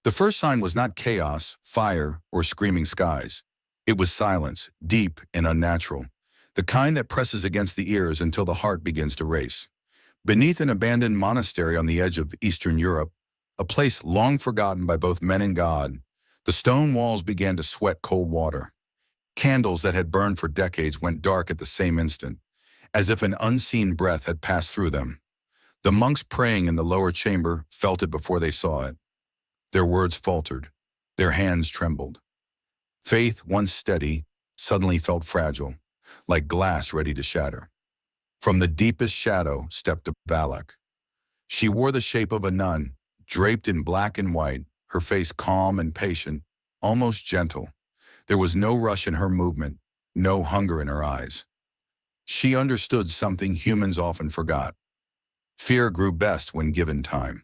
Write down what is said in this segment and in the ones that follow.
The first sign was not chaos, fire, or screaming skies. It was silence, deep and unnatural, the kind that presses against the ears until the heart begins to race. Beneath an abandoned monastery on the edge of Eastern Europe, a place long forgotten by both men and God, the stone walls began to sweat cold water. Candles that had burned for decades went dark at the same instant, as if an unseen breath had passed through them. The monks praying in the lower chamber felt it before they saw it. Their words faltered. Their hands trembled. Faith, once steady, suddenly felt fragile, like glass ready to shatter. From the deepest shadow stepped Valak. She wore the shape of a nun, draped in black and white, her face calm and patient, almost gentle. There was no rush in her movement, no hunger in her eyes. She understood something humans often forgot. Fear grew best when given time.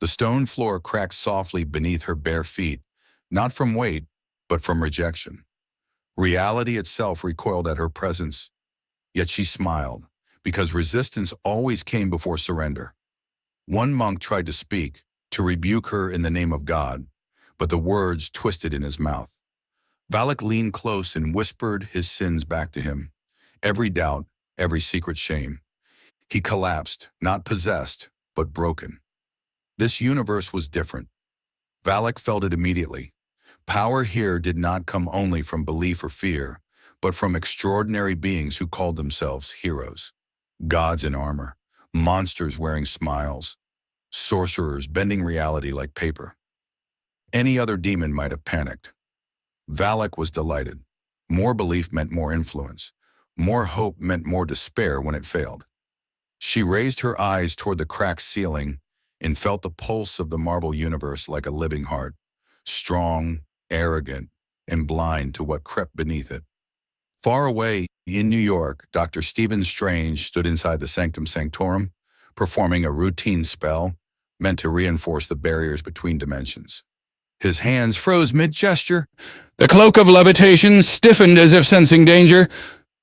The stone floor cracked softly beneath her bare feet, not from weight, but from rejection. Reality itself recoiled at her presence, yet she smiled, because resistance always came before surrender. One monk tried to speak, to rebuke her in the name of God, but the words twisted in his mouth. Valak leaned close and whispered his sins back to him, every doubt, every secret shame. He collapsed, not possessed, but broken. This universe was different. Valak felt it immediately. Power here did not come only from belief or fear, but from extraordinary beings who called themselves heroes. Gods in armor, monsters wearing smiles, sorcerers bending reality like paper. Any other demon might have panicked. Valak was delighted. More belief meant more influence. More hope meant more despair when it failed. She raised her eyes toward the cracked ceiling and felt the pulse of the marble universe like a living heart, strong, arrogant, and blind to what crept beneath it. Far away in New York, Dr. Stephen Strange stood inside the Sanctum Sanctorum, performing a routine spell meant to reinforce the barriers between dimensions. His hands froze mid-gesture. The cloak of levitation stiffened as if sensing danger.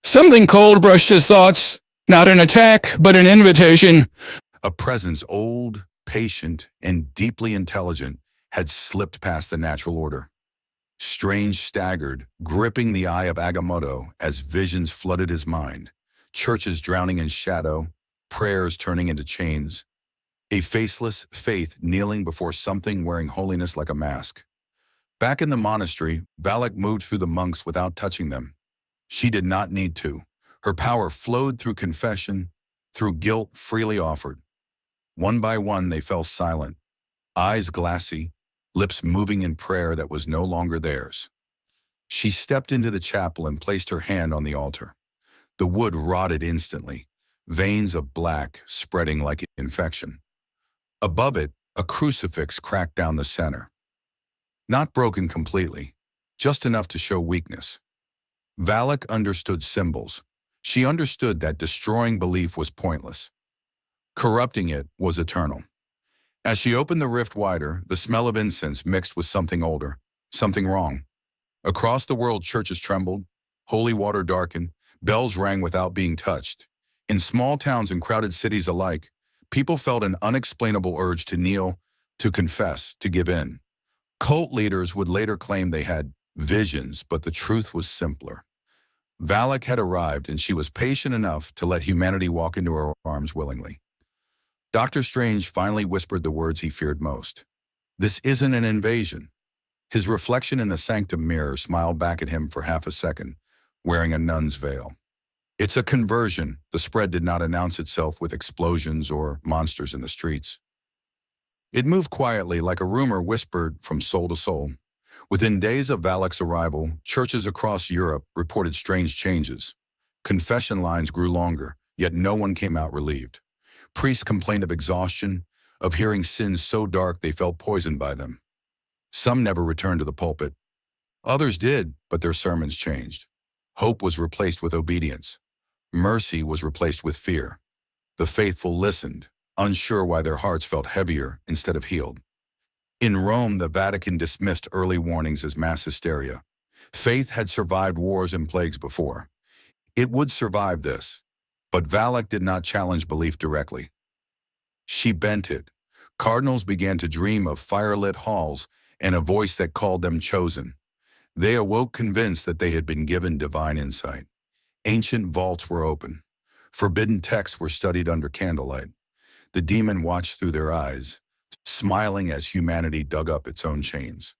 Something cold brushed his thoughts. Not an attack, but an invitation. A presence old, patient, and deeply intelligent had slipped past the natural order. Strange staggered, gripping the eye of Agamotto as visions flooded his mind, churches drowning in shadow, prayers turning into chains, a faceless faith kneeling before something wearing holiness like a mask. Back in the monastery, Valak moved through the monks without touching them. She did not need to. Her power flowed through confession, through guilt freely offered. One by one they fell silent, eyes glassy, lips moving in prayer that was no longer theirs. She stepped into the chapel and placed her hand on the altar. The wood rotted instantly, veins of black spreading like infection. Above it, a crucifix cracked down the center. Not broken completely, just enough to show weakness. Valak understood symbols. She understood that destroying belief was pointless. Corrupting it was eternal. As she opened the rift wider, the smell of incense mixed with something older, something wrong. Across the world, churches trembled, holy water darkened, bells rang without being touched. In small towns and crowded cities alike, people felt an unexplainable urge to kneel, to confess, to give in. Cult leaders would later claim they had visions, but the truth was simpler. Valak had arrived, and she was patient enough to let humanity walk into her arms willingly. Dr. Strange finally whispered the words he feared most. This isn't an invasion. His reflection in the sanctum mirror smiled back at him for half a second, wearing a nun's veil. It's a conversion. The spread did not announce itself with explosions or monsters in the streets. It moved quietly like a rumor whispered from soul to soul. Within days of Valak's arrival, churches across Europe reported strange changes. Confession lines grew longer, yet no one came out relieved. Priests complained of exhaustion, of hearing sins so dark they felt poisoned by them. Some never returned to the pulpit. Others did, but their sermons changed. Hope was replaced with obedience. Mercy was replaced with fear. The faithful listened, unsure why their hearts felt heavier instead of healed. In Rome, the Vatican dismissed early warnings as mass hysteria. Faith had survived wars and plagues before. It would survive this. But Valak did not challenge belief directly. She bent it. Cardinals began to dream of firelit halls and a voice that called them chosen. They awoke convinced that they had been given divine insight. Ancient vaults were open. Forbidden texts were studied under candlelight. The demon watched through their eyes, smiling as humanity dug up its own chains.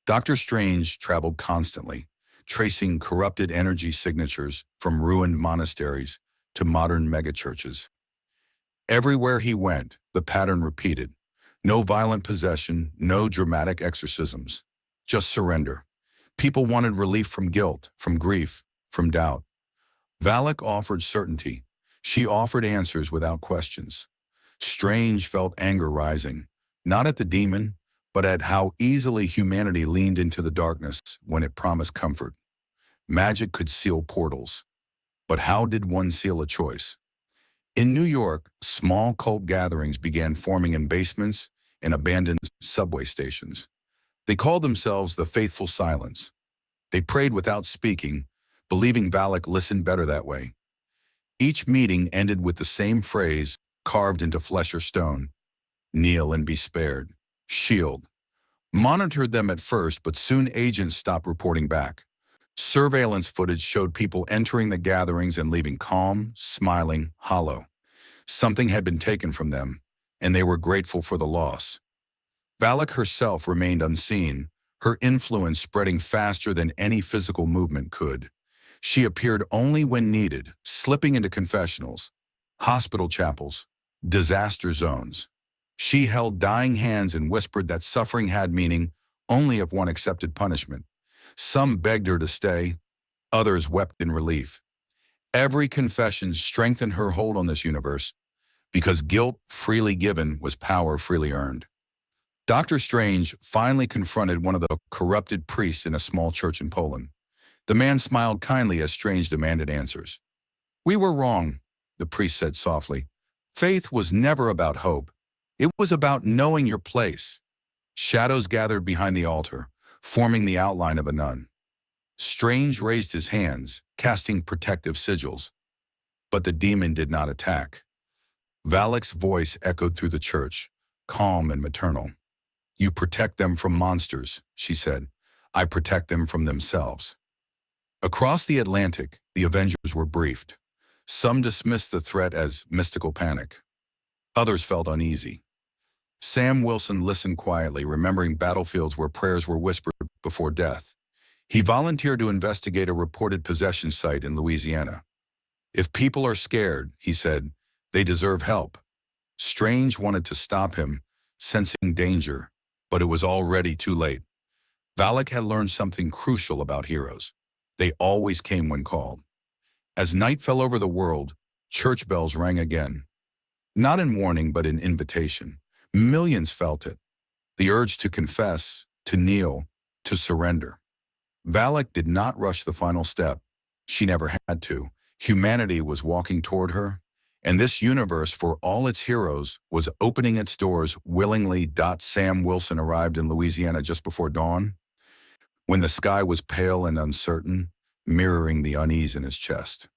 Dr. Strange traveled constantly, tracing corrupted energy signatures from ruined monasteries to modern megachurches. Everywhere he went, the pattern repeated. No violent possession, no dramatic exorcisms, just surrender. People wanted relief from guilt, from grief, from doubt. Valak offered certainty. She offered answers without questions. Strange felt anger rising, not at the demon, but at how easily humanity leaned into the darkness when it promised comfort. Magic could seal portals, but how did one seal a choice? In New York, small cult gatherings began forming in basements and abandoned subway stations. They called themselves the Faithful Silence. They prayed without speaking, believing Valak listened better that way. Each meeting ended with the same phrase, carved into flesh or stone: kneel and be spared. Shield. Monitored them at first, but soon agents stopped reporting back. Surveillance footage showed people entering the gatherings and leaving calm, smiling, hollow. Something had been taken from them, and they were grateful for the loss. Valak herself remained unseen, her influence spreading faster than any physical movement could. She appeared only when needed, slipping into confessionals, hospital chapels, disaster zones. She held dying hands and whispered that suffering had meaning only if one accepted punishment. Some begged her to stay, others wept in relief. Every confession strengthened her hold on this universe, because guilt freely given was power freely earned. Dr. Strange finally confronted one of the corrupted priests in a small church in Poland. The man smiled kindly as Strange demanded answers. "We were wrong," the priest said softly. "Faith was never about hope. It was about knowing your place." Shadows gathered behind the altar, forming the outline of a nun. Strange raised his hands, casting protective sigils. But the demon did not attack. Valak's voice echoed through the church, calm and maternal. "You protect them from monsters," she said. "I protect them from themselves." Across the Atlantic, the Avengers were briefed. Some dismissed the threat as mystical panic. Others felt uneasy. Sam Wilson listened quietly, remembering battlefields where prayers were whispered before death. He volunteered to investigate a reported possession site in Louisiana. "If people are scared," he said, "they deserve help." Strange wanted to stop him, sensing danger, but it was already too late. Valak had learned something crucial about heroes. They always came when called. As night fell over the world, church bells rang again. Not in warning, but in invitation. Millions felt it. The urge to confess, to kneel, to surrender. Valak did not rush the final step. She never had to. Humanity was walking toward her, and this universe, for all its heroes, was opening its doors willingly. Sam Wilson arrived in Louisiana just before dawn, when the sky was pale and uncertain, mirroring the unease in his chest.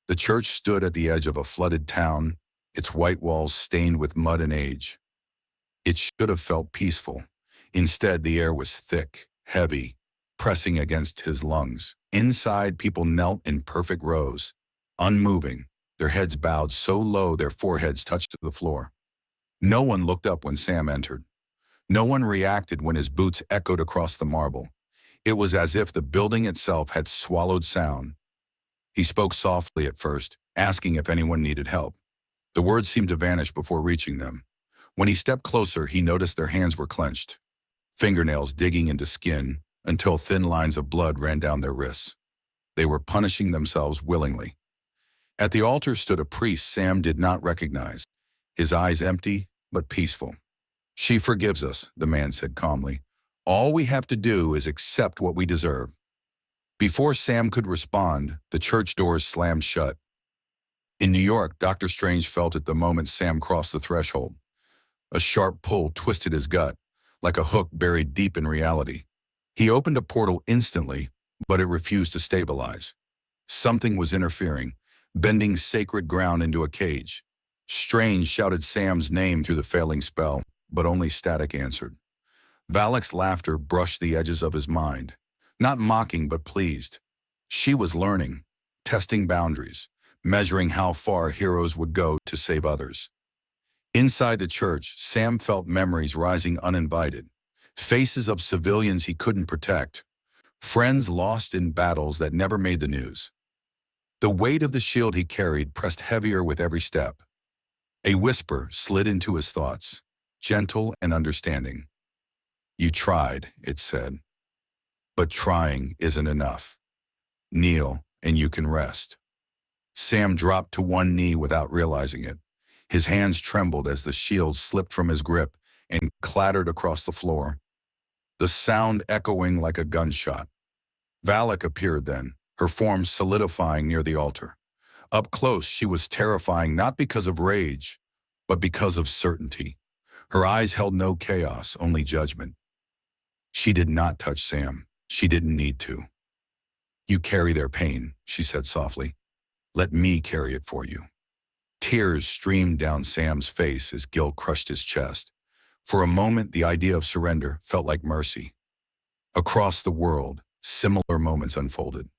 The church stood at the edge of a flooded town, its white walls stained with mud and age. It should have felt peaceful. Instead, the air was thick, heavy, pressing against his lungs. Inside, people knelt in perfect rows, unmoving, their heads bowed so low their foreheads touched the floor. No one looked up when Sam entered. No one reacted when his boots echoed across the marble. It was as if the building itself had swallowed sound. He spoke softly at first, asking if anyone needed help. The words seemed to vanish before reaching them. When he stepped closer, he noticed their hands were clenched, fingernails digging into skin until thin lines of blood ran down their wrists. They were punishing themselves willingly. At the altar stood a priest Sam did not recognize, his eyes empty but peaceful. "She forgives us," the man said calmly. "All we have to do is accept what we deserve." Before Sam could respond, the church doors slammed shut. In New York, Dr. Strange felt it the moment Sam crossed the threshold. A sharp pull twisted his gut, like a hook buried deep in reality. He opened a portal instantly, but it refused to stabilize. Something was interfering, bending sacred ground into a cage. Strange shouted Sam's name through the failing spell, but only static answered. Valak's laughter brushed the edges of his mind, not mocking but pleased. She was learning, testing boundaries, measuring how far heroes would go to save others. Inside the church, Sam felt memories rising uninvited, faces of civilians he couldn't protect, friends lost in battles that never made the news. The weight of the shield he carried pressed heavier with every step. A whisper slid into his thoughts, gentle and understanding. "You tried," it said, "but trying isn't enough. Kneel, and you can rest." Sam dropped to one knee without realizing it. His hands trembled as the shield slipped from his grip and clattered across the floor, the sound echoing like a gunshot. Valak appeared then, her form solidifying near the altar. Up close, she was terrifying not because of rage, but because of certainty. Her eyes held no chaos, only judgment. She did not touch Sam. She didn't need to. "You carry their pain," she said softly. "Let me carry it for you." Tears streamed down Sam's face as guilt crushed his chest. For a moment, the idea of surrender felt like mercy. Across the world, similar moments unfolded.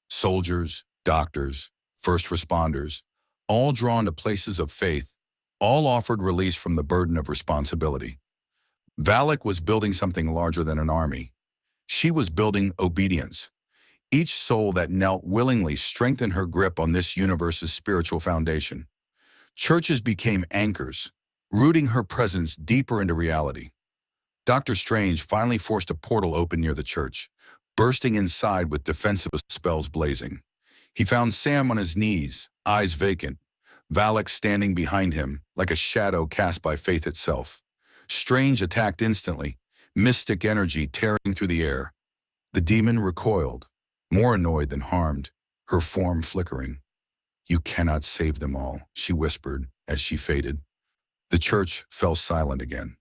Soldiers, doctors, first responders, all drawn to places of faith, all offered release from the burden of responsibility. Valak was building something larger than an army. She was building obedience. Each soul that knelt willingly strengthened her grip on this universe's spiritual foundation. Churches became anchors, rooting her presence deeper into reality. Dr. Strange finally forced a portal open near the church, bursting inside with defensive spells blazing. He found Sam on his knees, eyes vacant, Valak standing behind him like a shadow cast by faith itself. Strange attacked instantly, mystic energy tearing through the air. The demon recoiled, more annoyed than harmed, her form flickering. "You cannot save them all," she whispered as she faded. The church fell silent again.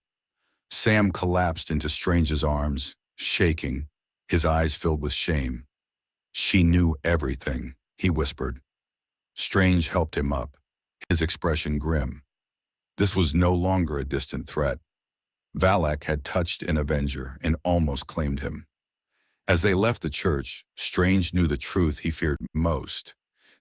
Sam collapsed into Strange's arms, shaking, his eyes filled with shame. "She knew everything," he whispered. Strange helped him up, his expression grim. This was no longer a distant threat. Valak had touched an avenger and almost claimed him. As they left the church, Strange knew the truth he feared most.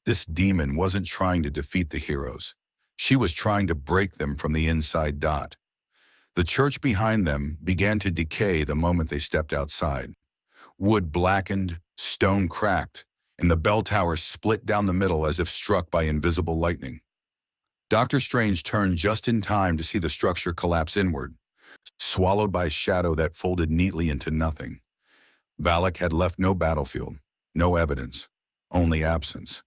This demon wasn't trying to defeat the heroes. She was trying to break them from the inside. The church behind them began to decay the moment they stepped outside. Wood blackened, stone cracked, and the bell tower split down the middle as if struck by invisible lightning. Dr. Strange turned just in time to see the structure collapse inward, swallowed by a shadow that folded neatly into nothing. Valak had left no battlefield, no evidence, only absence.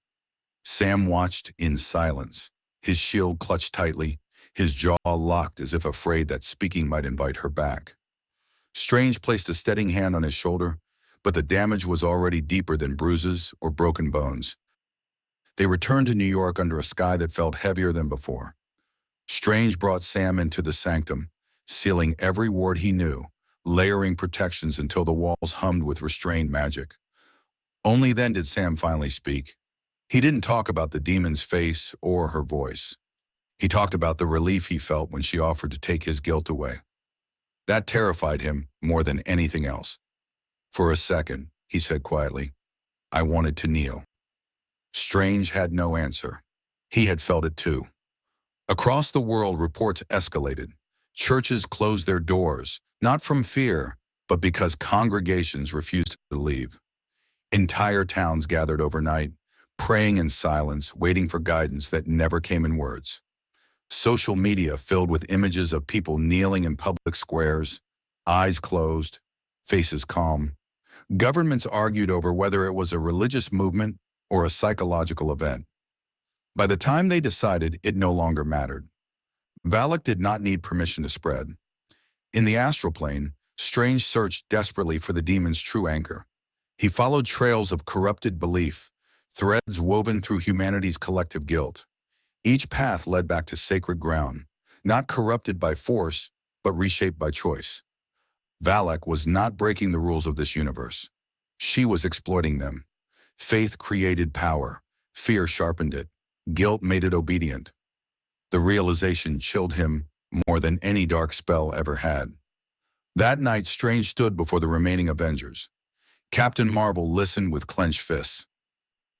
Sam watched in silence, his shield clutched tightly, his jaw locked as if afraid that speaking might invite her back. Strange placed a steadying hand on his shoulder, but the damage was already deeper than bruises or broken bones. They returned to New York under a sky that felt heavier than before. Strange brought Sam into the sanctum, sealing every ward he knew, layering protections until the walls hummed with restrained magic. Only then did Sam finally speak. He didn't talk about the demon's face or her voice. He talked about the relief he felt when she offered to take his guilt away. That terrified him more than anything else. "For a second," he said quietly, "I wanted to kneel." Strange had no answer. He had felt it too. Across the world, reports escalated. Churches closed their doors, not from fear, but because congregations refused to leave. Entire towns gathered overnight, praying in silence, waiting for guidance that never came in words. Social media filled with images of people kneeling in public squares, eyes closed, faces calm. Governments argued over whether it was a religious movement or a psychological event. By the time they decided, it no longer mattered. Valak did not need permission to spread. In the astral plane, Strange searched desperately for the demon's true anchor. He followed trails of corrupted belief, threads woven through humanity's collective guilt. Each path led back to sacred ground, not corrupted by force, but reshaped by choice. Valak was not breaking the rules of this universe. She was exploiting them. Faith created power. Fear sharpened it. Guilt made it obedient. The realization chilled him more than any dark spell ever had. That night, Strange stood before the remaining Avengers. Captain Marvel listened with clenched fists.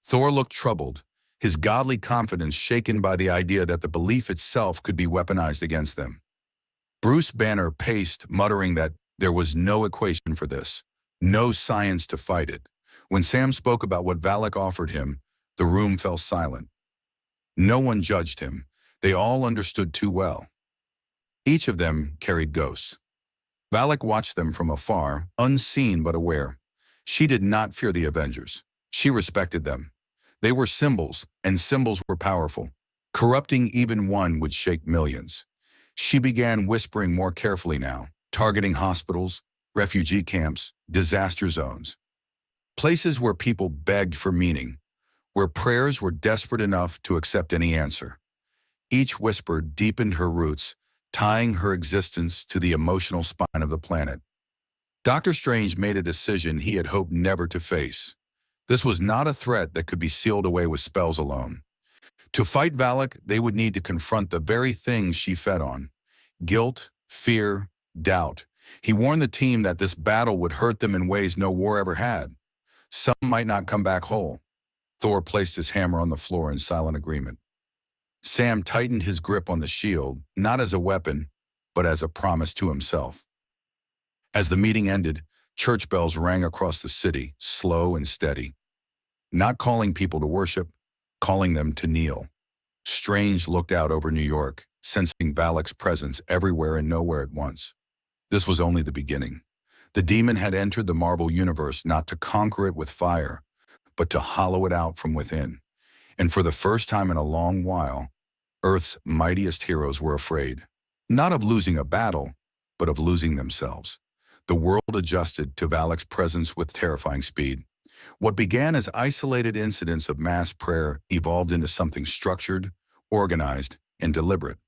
Thor looked troubled, his godly confidence shaken by the idea that the belief itself could be weaponized against them. Bruce Banner paced, muttering that there was no equation for this, no science to fight it. When Sam spoke about what Valak offered him, the room fell silent. No one judged him. They all understood too well. Each of them carried ghosts. Valak watched them from afar, unseen but aware. She did not fear the Avengers. She respected them. They were symbols, and symbols were powerful. Corrupting even one would shake millions. She began whispering more carefully now, targeting hospitals, refugee camps, disaster zones. Places where people begged for meaning, where prayers were desperate enough to accept any answer. Each whisper deepened her roots, tying her existence to the emotional spine of the planet. Doctor Strange made a decision he had hoped never to face. This was not a threat that could be sealed away with spells alone. To fight Valak, they would need to confront the very things she fed on: guilt, fear, doubt. He warned the team that this battle would hurt them in ways no war ever had. Some might not come back whole. Thor placed his hammer on the floor in silent agreement. Sam tightened his grip on the shield, not as a weapon, but as a promise to himself. As the meeting ended, church bells rang across the city, slow and steady. Not calling people to worship, calling them to kneel. Strange looked out over New York, sensing Valak's presence everywhere and nowhere at once. This was only the beginning. The demon had entered the Marvel Universe not to conquer it with fire, but to hollow it out from within. And for the first time in a long while, Earth's mightiest heroes were afraid, not of losing a battle, but of losing themselves. The world adjusted to Valak's presence with terrifying speed. What began as isolated incidents of mass prayer evolved into something structured, organized, and deliberate.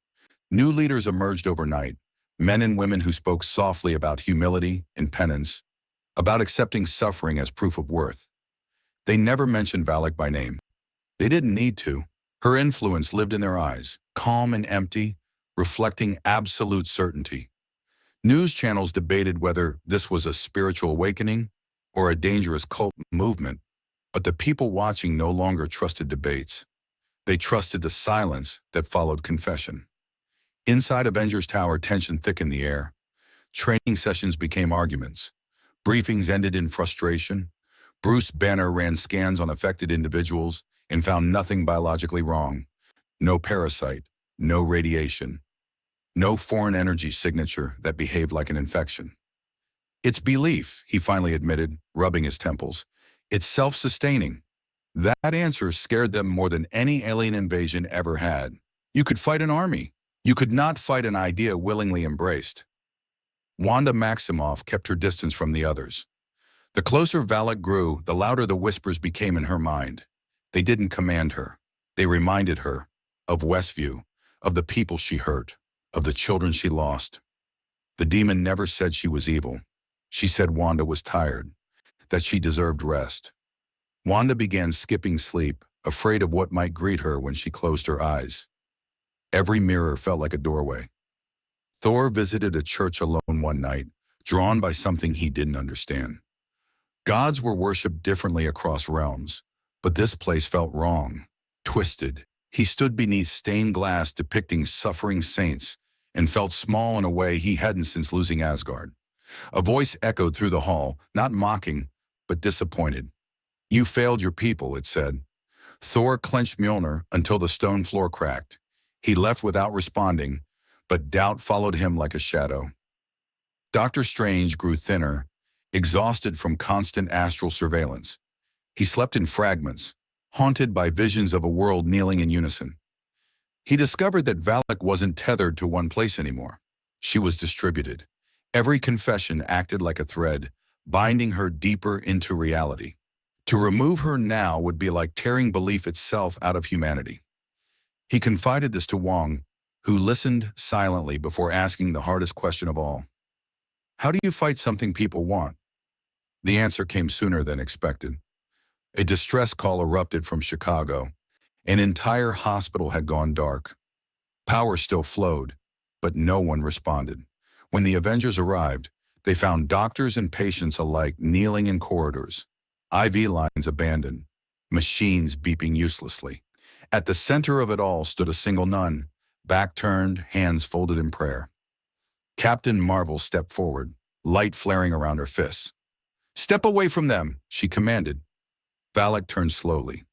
New leaders emerged overnight, men and women who spoke softly about humility and penance, about accepting suffering as proof of worth. They never mentioned Valak by name. They didn't need to. Her influence lived in their eyes, calm and empty, reflecting absolute certainty. News channels debated whether this was a spiritual awakening or a dangerous cult movement, but the people watching no longer trusted debates. They trusted the silence that followed confession. Inside Avengers Tower, tension thickened the air. Training sessions became arguments. Briefings ended in frustration. Bruce Banner ran scans on affected individuals and found nothing biologically wrong. No parasite, no radiation, no foreign energy signature that behaved like an infection. It's belief, he finally admitted, rubbing his temples. It's self-sustaining. That answer scared them more than any alien invasion ever had. You could fight an army. You could not fight an idea willingly embraced. Wanda Maximoff kept her distance from the others. The closer Valak grew, the louder the whispers became in her mind. They didn't command her. They reminded her of Westview, of the people she hurt, of the children she lost. The demon never said she was evil. She said Wanda was tired, that she deserved rest. Wanda began skipping sleep, afraid of what might greet her when she closed her eyes. Every mirror felt like a doorway. Thor visited a church alone one night, drawn by something he didn't understand. Gods were worshipped differently across realms, but this place felt wrong, twisted. He stood beneath stained glass depicting suffering saints and felt small in a way he hadn't since losing Asgard. A voice echoed through the hall, not mocking, but disappointed. "You failed your people," it said. Thor clenched Mjolnir until the stone floor cracked. He left without responding, but doubt followed him like a shadow. Doctor Strange grew thinner, exhausted from constant astral surveillance. He slept in fragments, haunted by visions of a world kneeling in unison. He discovered that Valak wasn't tethered to one place anymore. She was distributed. Every confession acted like a thread, binding her deeper into reality. To remove her now would be like tearing belief itself out of humanity. He confided this to Wong, who listened silently before asking the hardest question of all. "How do you fight something people want?" The answer came sooner than expected. A distress call erupted from Chicago. An entire hospital had gone dark. Power still flowed, but no one responded. When the Avengers arrived, They found doctors and patients alike kneeling in corridors, IV lines abandoned, machines beeping uselessly. At the center of it all stood a single nun, back turned, hands folded in prayer. Captain Marvel stepped forward, light flaring around her fists. "Step away from them," she commanded. Valak turned slowly.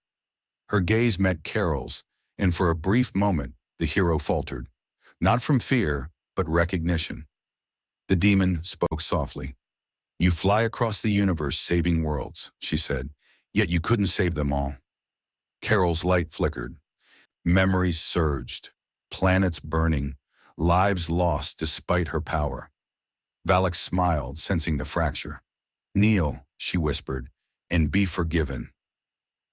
Her gaze met Carol's, and for a brief moment, the hero faltered. Not from fear, but recognition. The demon spoke softly. "You fly across the universe saving worlds," she said, "yet you couldn't save them all." Carol's light flickered. Memories surged, planets burning, lives lost despite her power. Valak smiled, sensing the fracture. "Kneel," she whispered, "and be forgiven."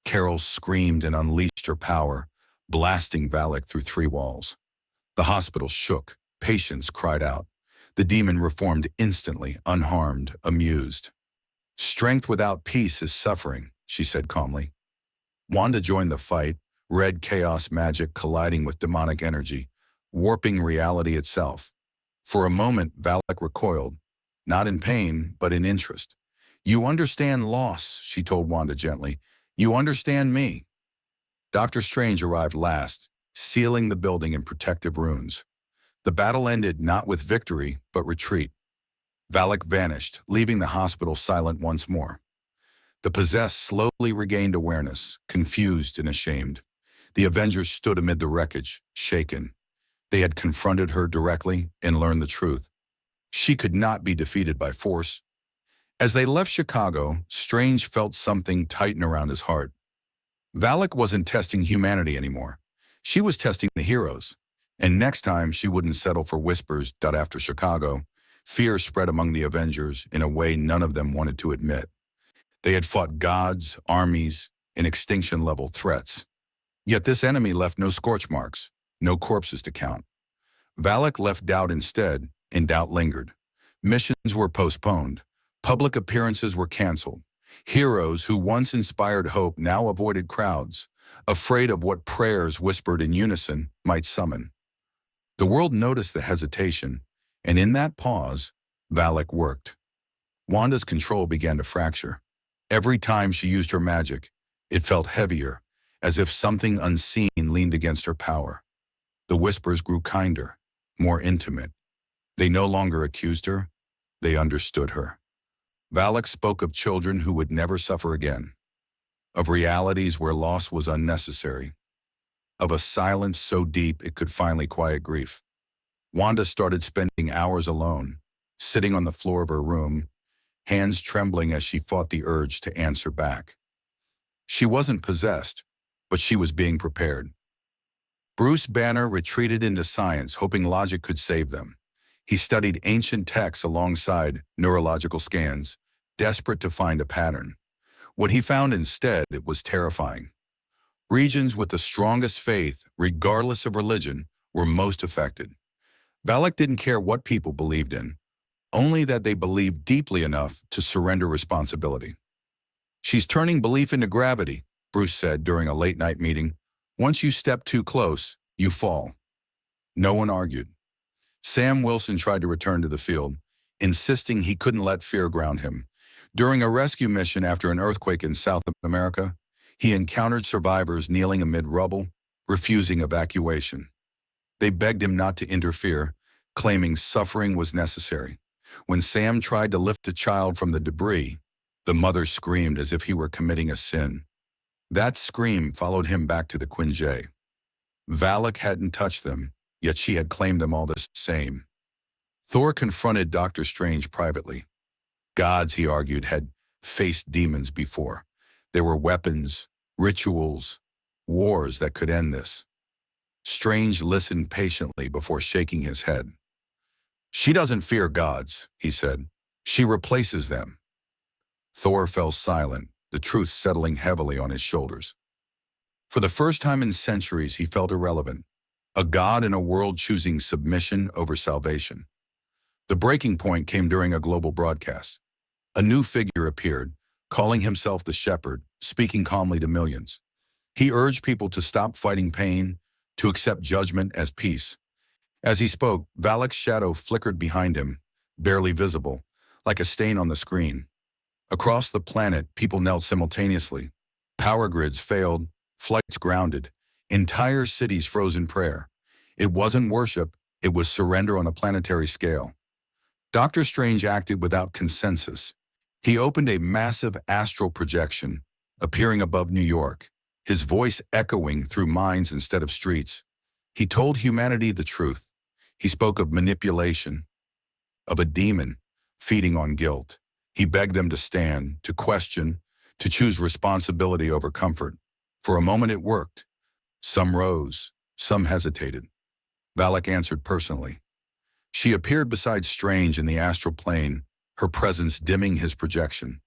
Carol screamed and unleashed her power, blasting Valak through 3 walls. The hospital shook. Patients cried out. The demon reformed instantly, unharmed, amused. "Strength without peace is suffering," she said calmly. Wanda joined the fight, red chaos magic colliding with demonic energy, warping reality itself. For a moment, Valak recoiled, not in pain, but in interest. "You understand loss," she told Wanda gently. "You understand me." Doctor Strange arrived last, sealing the building in protective runes. The battle ended not with victory, but retreat. Valak vanished, leaving the hospital silent once more. The possessed slowly regained awareness, confused and ashamed. The Avengers stood amid the wreckage, shaken. They had confronted her directly and learned the truth. She could not be defeated by force. As they left Chicago, Strange felt something tighten around his heart. Valak wasn't testing humanity anymore. She was testing the heroes. And next time, she wouldn't settle for whispers. After Chicago, fear spread among the Avengers in a way none of them wanted to admit. They had fought gods, armies, and extinction-level threats. Yet this enemy left no scorch marks, no corpses to count. Valak left doubt instead, and doubt lingered. Missions were postponed. Public appearances were canceled. Heroes who once inspired hope now avoided crowds, afraid of what prayers whispered in unison might summon. The world noticed the hesitation, and in that pause, Valak worked. Wanda's control began to fracture. Every time she used her magic, it felt heavier, as if something unseen leaned against her power. The whispers grew kinder, more intimate. They no longer accused her, they understood her. Valak spoke of children who would never suffer again, of realities where loss was unnecessary, of a silence so deep it could finally quiet grief. Wanda started spending hours alone, sitting on the floor of her room, hands trembling as she fought the urge to answer back. She wasn't possessed, but she was being prepared. Bruce Banner retreated into science, hoping logic could save them. He studied ancient texts alongside neurological scans, desperate to find a pattern. What he found instead, it was terrifying. Regions with the strongest faith, regardless of religion, were most affected. Valak didn't care what people believed in, only that they believed deeply enough to surrender responsibility. "She's turning belief into gravity," Bruce said during a late-night meeting. "Once you step too close, you fall." No one argued. Sam Wilson tried to return to the field, insisting he couldn't let fear ground him. During a rescue mission after an earthquake in South America, he encountered survivors kneeling amid rubble, refusing evacuation. They begged him not to interfere, claiming suffering was necessary. When Sam tried to lift a child from the debris, the mother screamed as if he were committing a sin. That scream followed him back to the Quinjet. Valak hadn't touched them, yet she had claimed them all the same. Thor confronted Doctor Strange privately. Gods, he argued, had faced demons before. There were weapons, rituals, wars that could end this. Strange listened patiently before shaking his head. "She doesn't fear gods," he said. "She replaces them." Thor fell silent, the truth settling heavily on his shoulders. For the first time in centuries, he felt irrelevant, a god in a world choosing submission over salvation. The breaking point came during a global broadcast. A new figure appeared, calling himself the Shepherd, speaking calmly to millions. He urged people to stop fighting pain, to accept judgment as peace. As he spoke, Valak's shadow flickered behind him, barely visible, like a stain on the screen. Across the planet, people knelt simultaneously. Power grids failed, flights grounded, entire cities froze in prayer. It wasn't worship, it was surrender on a planetary scale. Doctor Strange acted without consensus. He opened a massive astral projection, appearing above New York, his voice echoing through minds instead of streets. He told humanity the truth. He spoke of manipulation, of a demon feeding on guilt. He begged them to stand, to question, to choose responsibility over comfort. For a moment it worked. Some rose, some hesitated. Valak answered personally. She appeared beside Strange in the astral plane, her presence dimming his projection.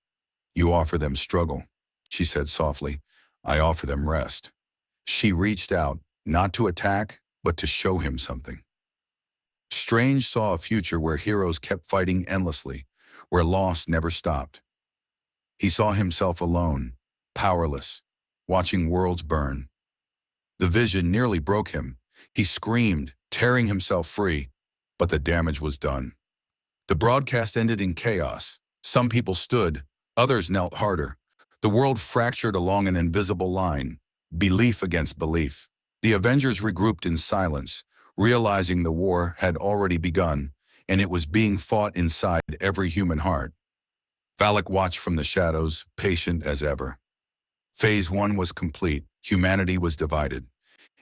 You offer them struggle, she said softly. I offer them rest. She reached out, not to attack, but to show him something. Strange saw a future where heroes kept fighting endlessly, where loss never stopped. He saw himself alone, powerless, watching worlds burn. The vision nearly broke him. He screamed, tearing himself free, but the damage was done. The broadcast ended in chaos. Some people stood, others knelt harder. The world fractured along an invisible line, belief against belief. The Avengers regrouped in silence, realizing the war had already begun, and it was being fought inside every human heart. Valak watched from the shadows, patient as ever. Phase 1 was complete. Humanity was divided.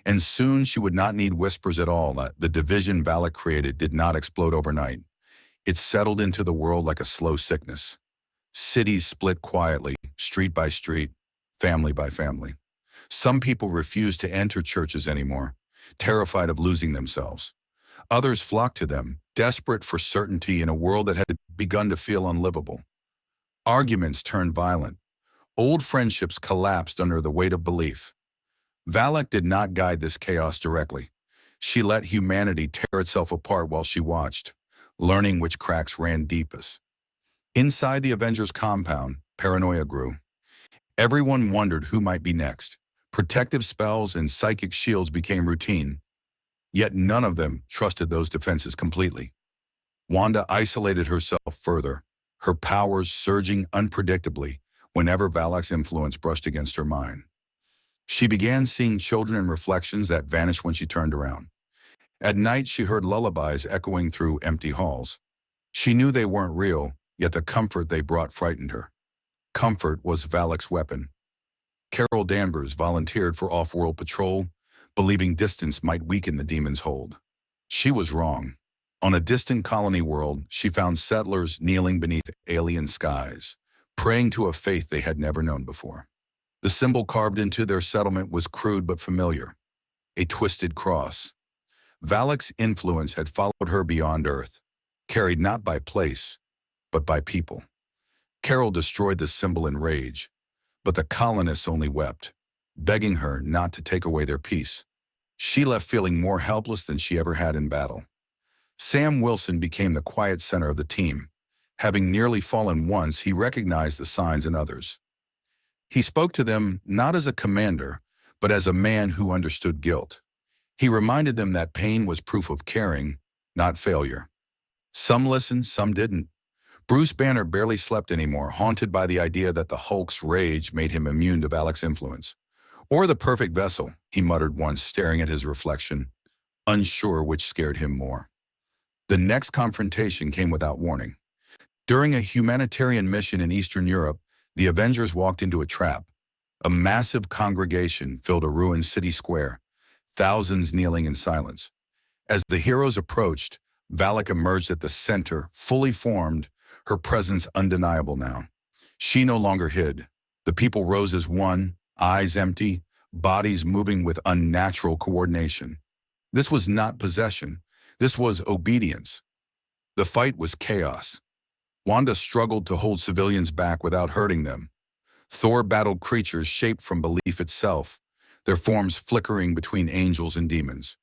And soon she would not need whispers at all. The division Valak created did not explode overnight. It settled into the world like a slow sickness. Cities split quietly, street by street, family by family. Some people refused to enter churches anymore, terrified of losing themselves. Others flocked to them, desperate for certainty in a world that had begun to feel unlivable. Arguments turned violent. Old friendships collapsed under the weight of belief. Valak did not guide this chaos directly. She let humanity tear itself apart while she watched, learning which cracks ran deepest. Inside the Avengers compound, paranoia grew. Everyone wondered who might be next. Protective spells and psychic shields became routine, yet none of them trusted those defenses completely. Wanda isolated herself further, her powers surging unpredictably whenever Valak's influence brushed against her mind. She began seeing children in reflections that vanished when she turned around. At night, she heard lullabies echoing through empty halls. She knew they weren't real, yet the comfort they brought frightened her. Comfort was Valak's weapon. Carol Danvers volunteered for off-world patrol, believing distance might weaken the demon's hold. She was wrong. On a distant colony world, she found settlers kneeling beneath alien skies, praying to a faith they had never known before. The symbol carved into their settlement was crude but familiar, a twisted cross. Valak's influence had followed her beyond Earth, carried not by place, but by people. Carol destroyed the symbol in rage, but the colonists only wept, begging her not to take away their peace. She left feeling more helpless than she ever had in battle. Sam Wilson became the quiet center of the team. Having nearly fallen once, he recognized the signs in others. He spoke to them not as a commander, but as a man who understood guilt. He reminded them that pain was proof of caring, not failure. Some listened, some didn't. Bruce Banner barely slept anymore, haunted by the idea that the Hulk's rage made him immune to Valak's influence. Or the perfect vessel, he muttered once, staring at his reflection, unsure which scared him more. The next confrontation came without warning. During a humanitarian mission in Eastern Europe, the Avengers walked into a trap. A massive congregation filled a ruined city square, thousands kneeling in silence. As the heroes approached, Valak emerged at the center, fully formed, her presence undeniable now. She no longer hid. The people rose as one, eyes empty, bodies moving with unnatural coordination. This was not possession. This was obedience. The fight was chaos. Wanda struggled to hold civilians back without hurting them. Thor battled creatures shaped from belief itself, their forms flickering between angels and demons.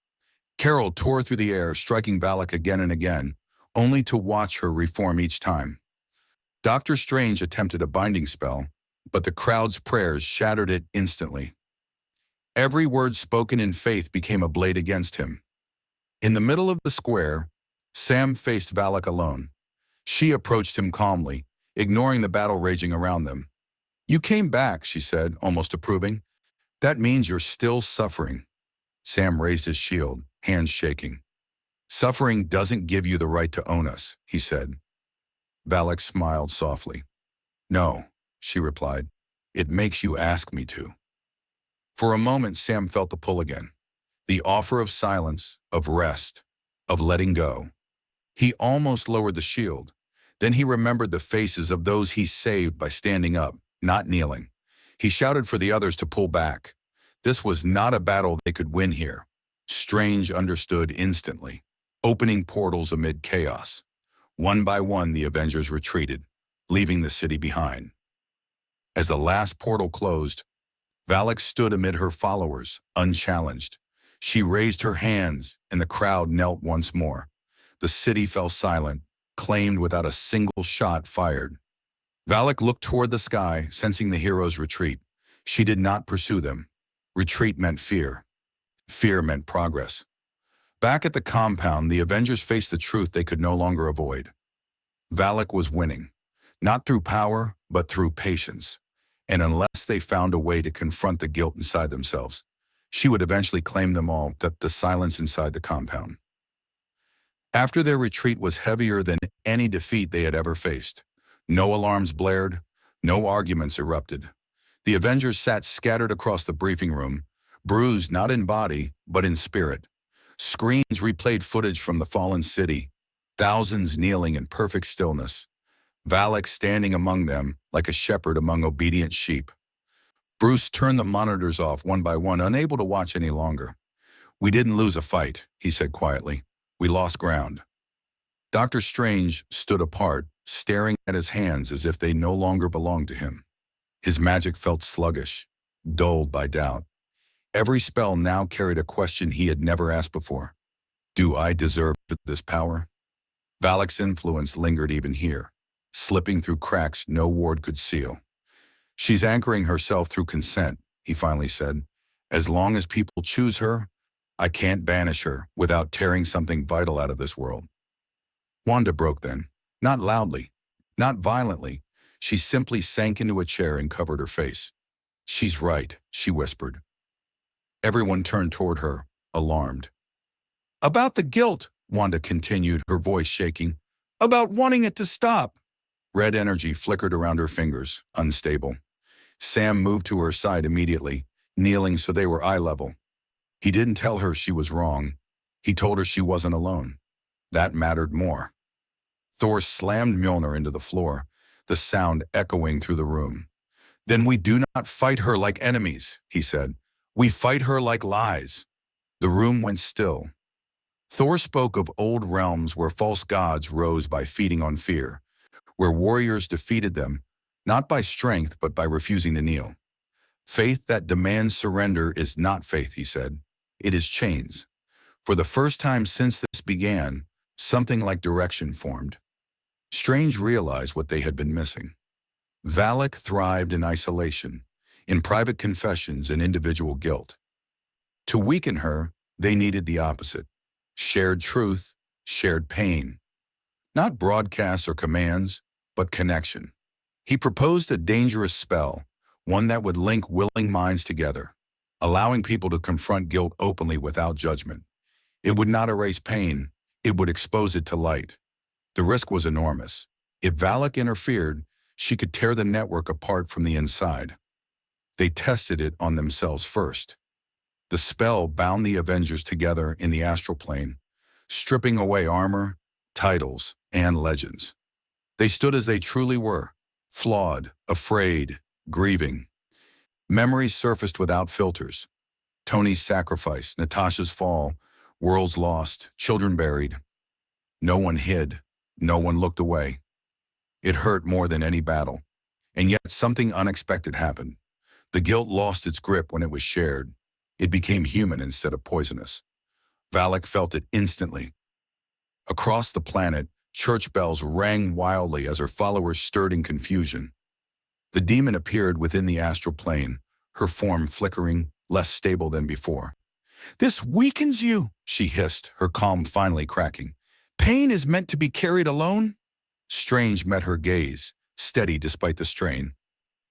Carol tore through the air, striking Valak again and again, only to watch her reform each time. Doctor Strange attempted a binding spell, but the crowd's prayers shattered it instantly. Every word spoken in faith became a blade against him. In the middle of the square, Sam faced Valak alone. She approached him calmly, ignoring the battle raging around them. "You came back," she said, almost approving. "That means you're still suffering." Sam raised his shield, hands shaking. "Suffering doesn't give you the right to own us," he said. Valak smiled softly. "No," she replied. "It makes you ask me to." For a moment, Sam felt the pull again. The offer of silence, of rest, of letting go. He almost lowered the shield. Then he remembered the faces of those he saved by standing up, not kneeling. He shouted for the others to pull back. This was not a battle they could win here. Strange understood instantly, opening portals amid chaos. One by one, the Avengers retreated, leaving the city behind. As the last portal closed, Valak stood amid her followers, unchallenged. She raised her hands, and the crowd knelt once more. The city fell silent, claimed without a single shot fired. Valak looked toward the sky, sensing the heroes' retreat. She did not pursue them. Retreat meant fear. Fear meant progress. Back at the compound, the Avengers faced the truth they could no longer avoid. Valak was winning, not through power, but through patience. And unless they found a way to confront the guilt inside themselves, she would eventually claim them all, the silence inside the compound. After their retreat was heavier than any defeat they had ever faced. No alarms blared, no arguments erupted. The Avengers sat scattered across the briefing room, bruised not in body, but in spirit. Screens replayed footage from the fallen city, thousands kneeling in perfect stillness. Valak standing among them like a shepherd among obedient sheep. Bruce turned the monitors off one by one, unable to watch any longer. "We didn't lose a fight," he said quietly. "We lost ground." Doctor Strange stood apart, staring at his hands as if they no longer belonged to him. His magic felt sluggish, dulled by doubt. Every spell now carried a question he had never asked before. "Do I deserve this power?" Valak's influence lingered even here, slipping through cracks no ward could seal. "She's anchoring herself through consent," he finally said. "As long as people choose her, I can't banish her without tearing something vital out of this world." Wanda broke then, not loudly, not violently. She simply sank into a chair and covered her face. "She's right," she whispered. Everyone turned toward her, alarmed. "About the guilt," Wanda continued, her voice shaking. "About wanting it to stop." Red energy flickered around her fingers, unstable. Sam moved to her side immediately, kneeling so they were eye level. He didn't tell her she was wrong. He told her she wasn't alone. That mattered more. Thor slammed Mjolnir into the floor, the sound echoing through the room. "Then we do not fight her like enemies," he said. "We fight her like lies." The room went still. Thor spoke of old realms where false gods rose by feeding on fear, where warriors defeated them, not by strength but by refusing to kneel. "Faith that demands surrender is not faith," he said. "It is chains." For the first time since this began, something like direction formed. Strange realized what they had been missing. Valak thrived in isolation, in private confessions and individual guilt. To weaken her, they needed the opposite. Shared truth, shared pain. Not broadcasts or commands, but connection. He proposed a dangerous spell, one that would link willing minds together, allowing people to confront guilt openly without judgment. It would not erase pain, it would expose it to light. The risk was enormous. If Valak interfered, she could tear the network apart from the inside. They tested it on themselves first. The spell bound the Avengers together in the astral plane, stripping away armor, titles, and legends. They stood as they truly were, flawed, afraid, grieving. Memories surfaced without filters. Tony's sacrifice, Natasha's fall, worlds lost, children buried. No one hid, no one looked away. It hurt more than any battle. And yet something unexpected happened. The guilt lost its grip when it was shared. It became human instead of poisonous. Valak felt it instantly. Across the planet, church bells rang wildly as her followers stirred in confusion. The demon appeared within the astral plane, her form flickering, less stable than before. "This weakens you," she hissed, her calm finally cracking. "Pain is meant to be carried alone." Strange met her gaze, steady despite the strain.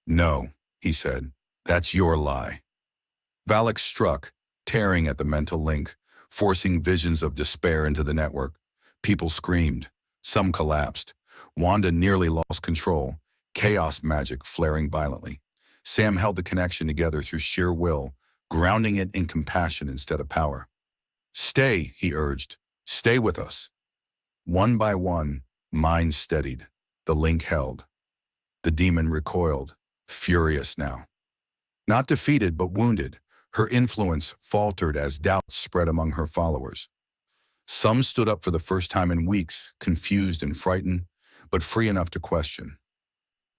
"No," he said, "that's your lie." Valak struck, tearing at the mental link, forcing visions of despair into the network. People screamed. Some collapsed. Wanda nearly lost control, chaos magic flaring violently. Sam held the connection together through sheer will, grounding it in compassion instead of power. "Stay," he urged. "Stay with us." One by one, minds steadied. The link held. The demon recoiled, furious now. Not defeated, but wounded, her influence faltered as doubts spread among her followers. Some stood up for the first time in weeks, confused and frightened, but free enough to question.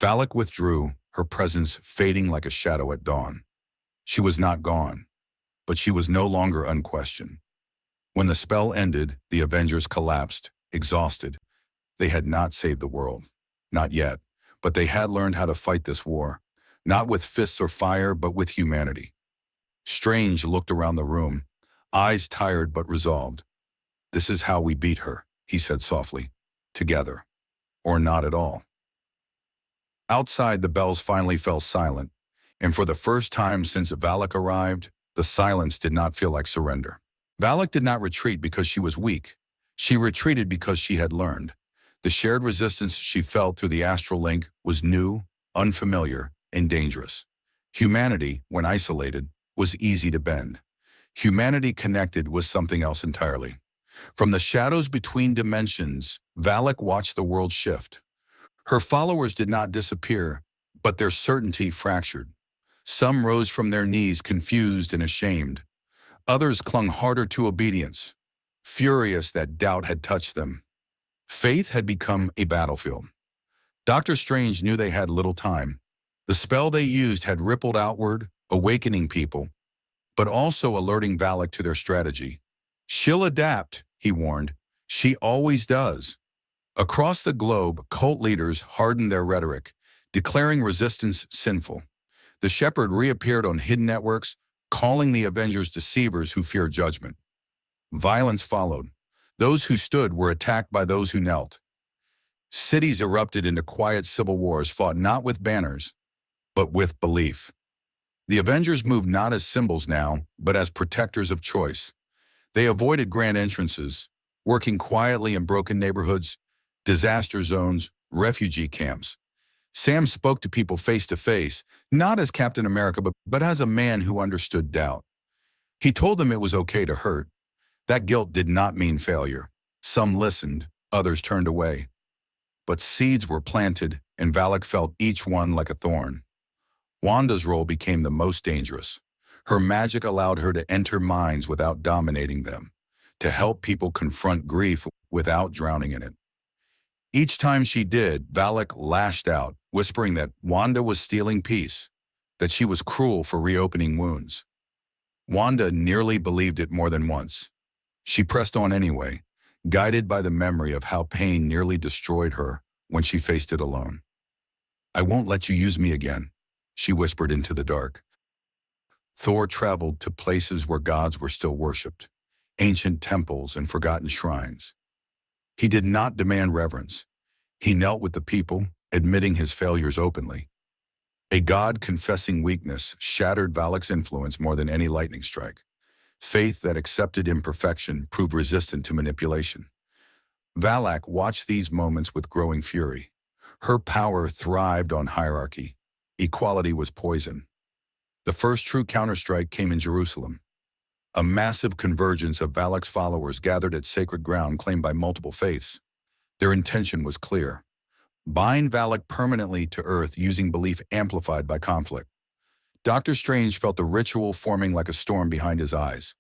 Valak withdrew, her presence fading like a shadow at dawn. She was not gone, but she was no longer unquestioned. When the spell ended, the Avengers collapsed, exhausted. They had not saved the world. Not yet, but they had learned how to fight this war, not with fists or fire, but with humanity. Strange looked around the room, eyes tired but resolved. "This is how we beat her," he said softly. "Together. Or not at all." Outside, the bells finally fell silent, and for the first time since Valak arrived, the silence did not feel like surrender. Valak did not retreat because she was weak. She retreated because she had learned. The shared resistance she felt through the astral link was new, unfamiliar, and dangerous. Humanity, when isolated, was easy to bend. Humanity connected was something else entirely. From the shadows between dimensions, Valak watched the world shift. Her followers did not disappear, but their certainty fractured. Some rose from their knees confused and ashamed. Others clung harder to obedience, furious that doubt had touched them. Faith had become a battlefield. Doctor Strange knew they had little time. The spell they used had rippled outward, awakening people, but also alerting Valak to their strategy. "She'll adapt," he warned. "She always does." Across the globe, cult leaders hardened their rhetoric, declaring resistance sinful. The Shepherd reappeared on hidden networks, calling the Avengers deceivers who feared judgment. Violence followed. Those who stood were attacked by those who knelt. Cities erupted into quiet civil wars fought not with banners, but with belief. The Avengers moved not as symbols now, but as protectors of choice. They avoided grand entrances, working quietly in broken neighborhoods, disaster zones, refugee camps. Sam spoke to people face to face, not as Captain America, but as a man who understood doubt. He told them it was okay to hurt. That guilt did not mean failure. Some listened, others turned away. But seeds were planted, and Valak felt each one like a thorn. Wanda's role became the most dangerous. Her magic allowed her to enter minds without dominating them, to help people confront grief without drowning in it. Each time she did, Valak lashed out, whispering that Wanda was stealing peace, that she was cruel for reopening wounds. Wanda nearly believed it more than once. She pressed on anyway, guided by the memory of how pain nearly destroyed her when she faced it alone. "I won't let you use me again," she whispered into the dark. Thor traveled to places where gods were still worshipped, ancient temples and forgotten shrines. He did not demand reverence. He knelt with the people, admitting his failures openly. A god confessing weakness shattered Valak's influence more than any lightning strike. Faith that accepted imperfection proved resistant to manipulation. Valak watched these moments with growing fury. Her power thrived on hierarchy. Equality was poison. The first true counterstrike came in Jerusalem. A massive convergence of Valak's followers gathered at sacred ground claimed by multiple faiths. Their intention was clear: bind Valak permanently to Earth using belief amplified by conflict. Doctor Strange felt the ritual forming like a storm behind his eyes.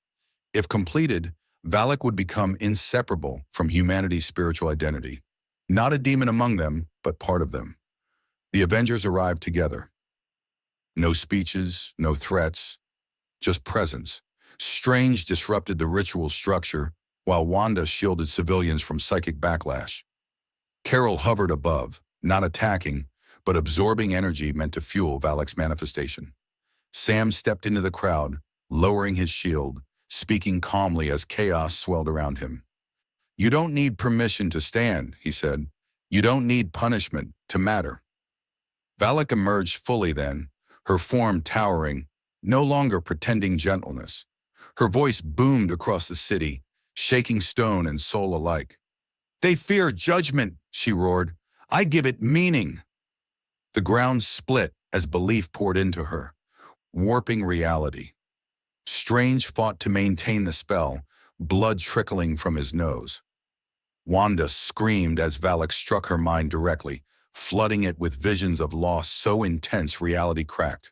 If completed, Valak would become inseparable from humanity's spiritual identity. Not a demon among them, but part of them. The Avengers arrived together. No speeches, no threats, just presence. Strange disrupted the ritual structure, while Wanda shielded civilians from psychic backlash. Carol hovered above, not attacking, but absorbing energy meant to fuel Valak's manifestation. Sam stepped into the crowd, lowering his shield, speaking calmly as chaos swelled around him. "You don't need permission to stand," he said. You don't need punishment to matter. Valak emerged fully then, her form towering, no longer pretending gentleness. Her voice boomed across the city, shaking stone and soul alike. They fear judgment, she roared. I give it meaning. The ground split as belief poured into her, warping reality. Strange fought to maintain the spell, blood trickling from his nose. Wanda screamed as Valak struck her mind directly, flooding it with visions of loss so intense reality cracked.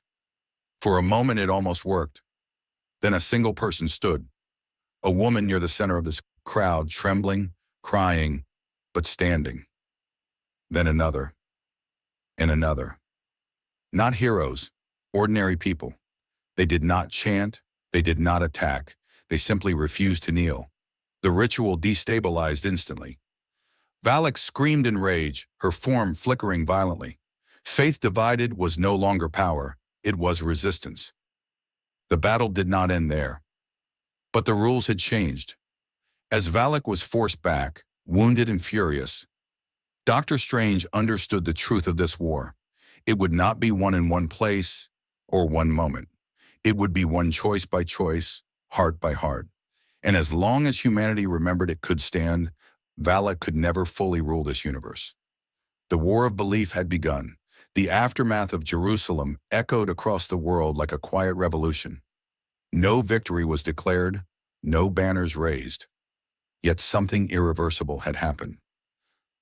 For a moment it almost worked. Then a single person stood, a woman near the center of this crowd, trembling, crying, but standing. Then another, and another. Not heroes, ordinary people. They did not chant, they did not attack, they simply refused to kneel. The ritual destabilized instantly. Valak screamed in rage, her form flickering violently. Faith divided was no longer power, it was resistance. The battle did not end there. But the rules had changed. As Valak was forced back, wounded and furious, Doctor Strange understood the truth of this war. It would not be won in one place or one moment. It would be won choice by choice, heart by heart. And as long as humanity remembered it could stand, Valak could never fully rule this universe. The war of belief had begun. The aftermath of Jerusalem echoed across the world like a quiet revolution. No victory was declared, no banners raised. Yet something irreversible had happened.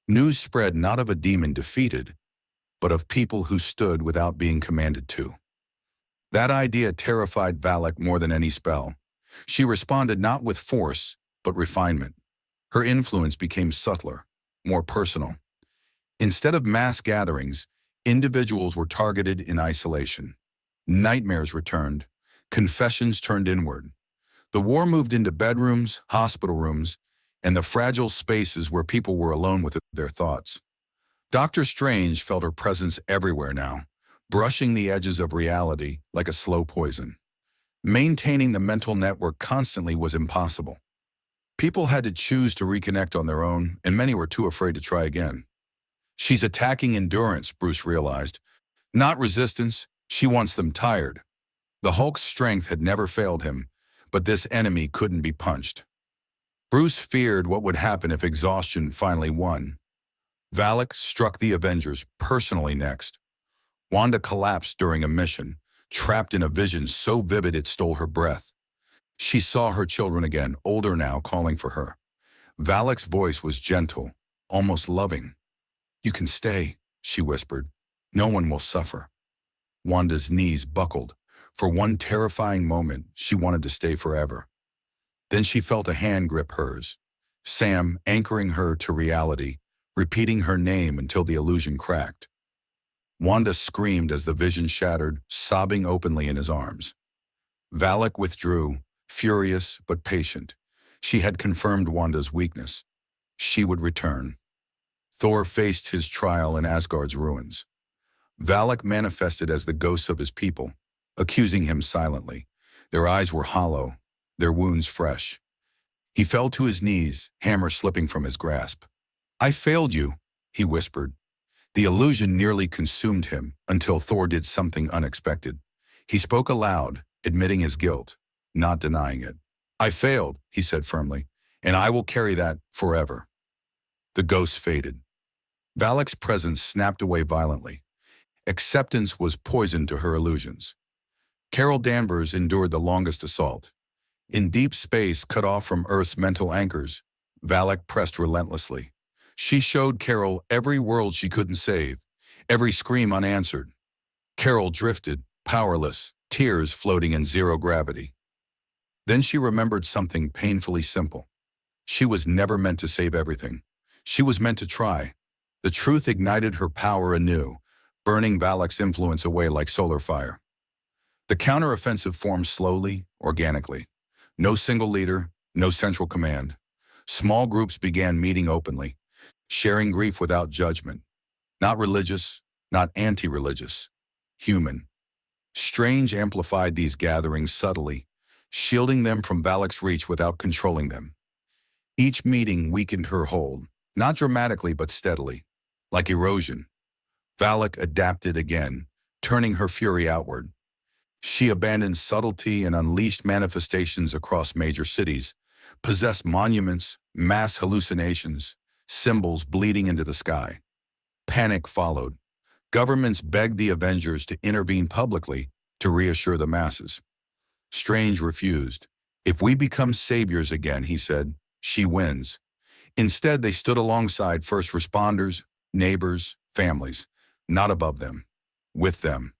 News spread not of a demon defeated, but of people who stood without being commanded to. That idea terrified Valak more than any spell. She responded not with force, but refinement. Her influence became subtler, more personal. Instead of mass gatherings, individuals were targeted in isolation. Nightmares returned, confessions turned inward. The war moved into bedrooms, hospital rooms, and the fragile spaces where people were alone with their thoughts. Doctor Strange felt her presence everywhere now, brushing the edges of reality like a slow poison. Maintaining the mental network constantly was impossible. People had to choose to reconnect on their own, and many were too afraid to try again. She's attacking endurance, Bruce realized. Not resistance, she wants them tired. The Hulk's strength had never failed him, but this enemy couldn't be punched. Bruce feared what would happen if exhaustion finally won. Valak struck the Avengers personally next. Wanda collapsed during a mission, trapped in a vision so vivid it stole her breath. She saw her children again, older now, calling for her. Valak's voice was gentle, almost loving. You can stay, she whispered. No one will suffer. Wanda's knees buckled. For one terrifying moment, she wanted to stay forever. Then she felt a hand grip hers. Sam anchoring her to reality, repeating her name until the illusion cracked. Wanda screamed as the vision shattered, sobbing openly in his arms. Valak withdrew, furious but patient. She had confirmed Wanda's weakness. She would return. Thor faced his trial in Asgard's ruins. Valak manifested as the ghosts of his people, accusing him silently. Their eyes were hollow, their wounds fresh. He fell to his knees, hammer slipping from his grasp. I failed you, he whispered. The illusion nearly consumed him until Thor did something unexpected. He spoke aloud, admitting his guilt, not denying it. I failed, he said firmly, and I will carry that forever. The ghost faded. Valak's presence snapped away violently. Acceptance was poison to her illusions. Carol Danvers endured the longest assault. In deep space cut off from Earth's mental anchors, Valak pressed relentlessly. She showed Carol every world she couldn't save, every scream unanswered. Carol drifted, powerless, tears floating in zero gravity. Then she remembered something painfully simple. She was never meant to save everything. She was meant to try. The truth ignited her power anew, burning Valak's influence away like solar fire. The counteroffensive formed slowly, organically. No single leader, no central command. Small groups began meeting openly, sharing grief without judgment. Not religious, not anti-religious. Human. Strange amplified these gatherings subtly, shielding them from Valak's reach without controlling them. Each meeting weakened her hold, not dramatically but steadily. like erosion. Valak adapted again, turning her fury outward. She abandoned subtlety and unleashed manifestations across major cities, possessed monuments, mass hallucinations, symbols bleeding into the sky. Panic followed. Governments begged the Avengers to intervene publicly to reassure the masses. Strange refused. If we become saviors again, he said, she wins. Instead, they stood alongside first responders, neighbors, families, not above them, with them.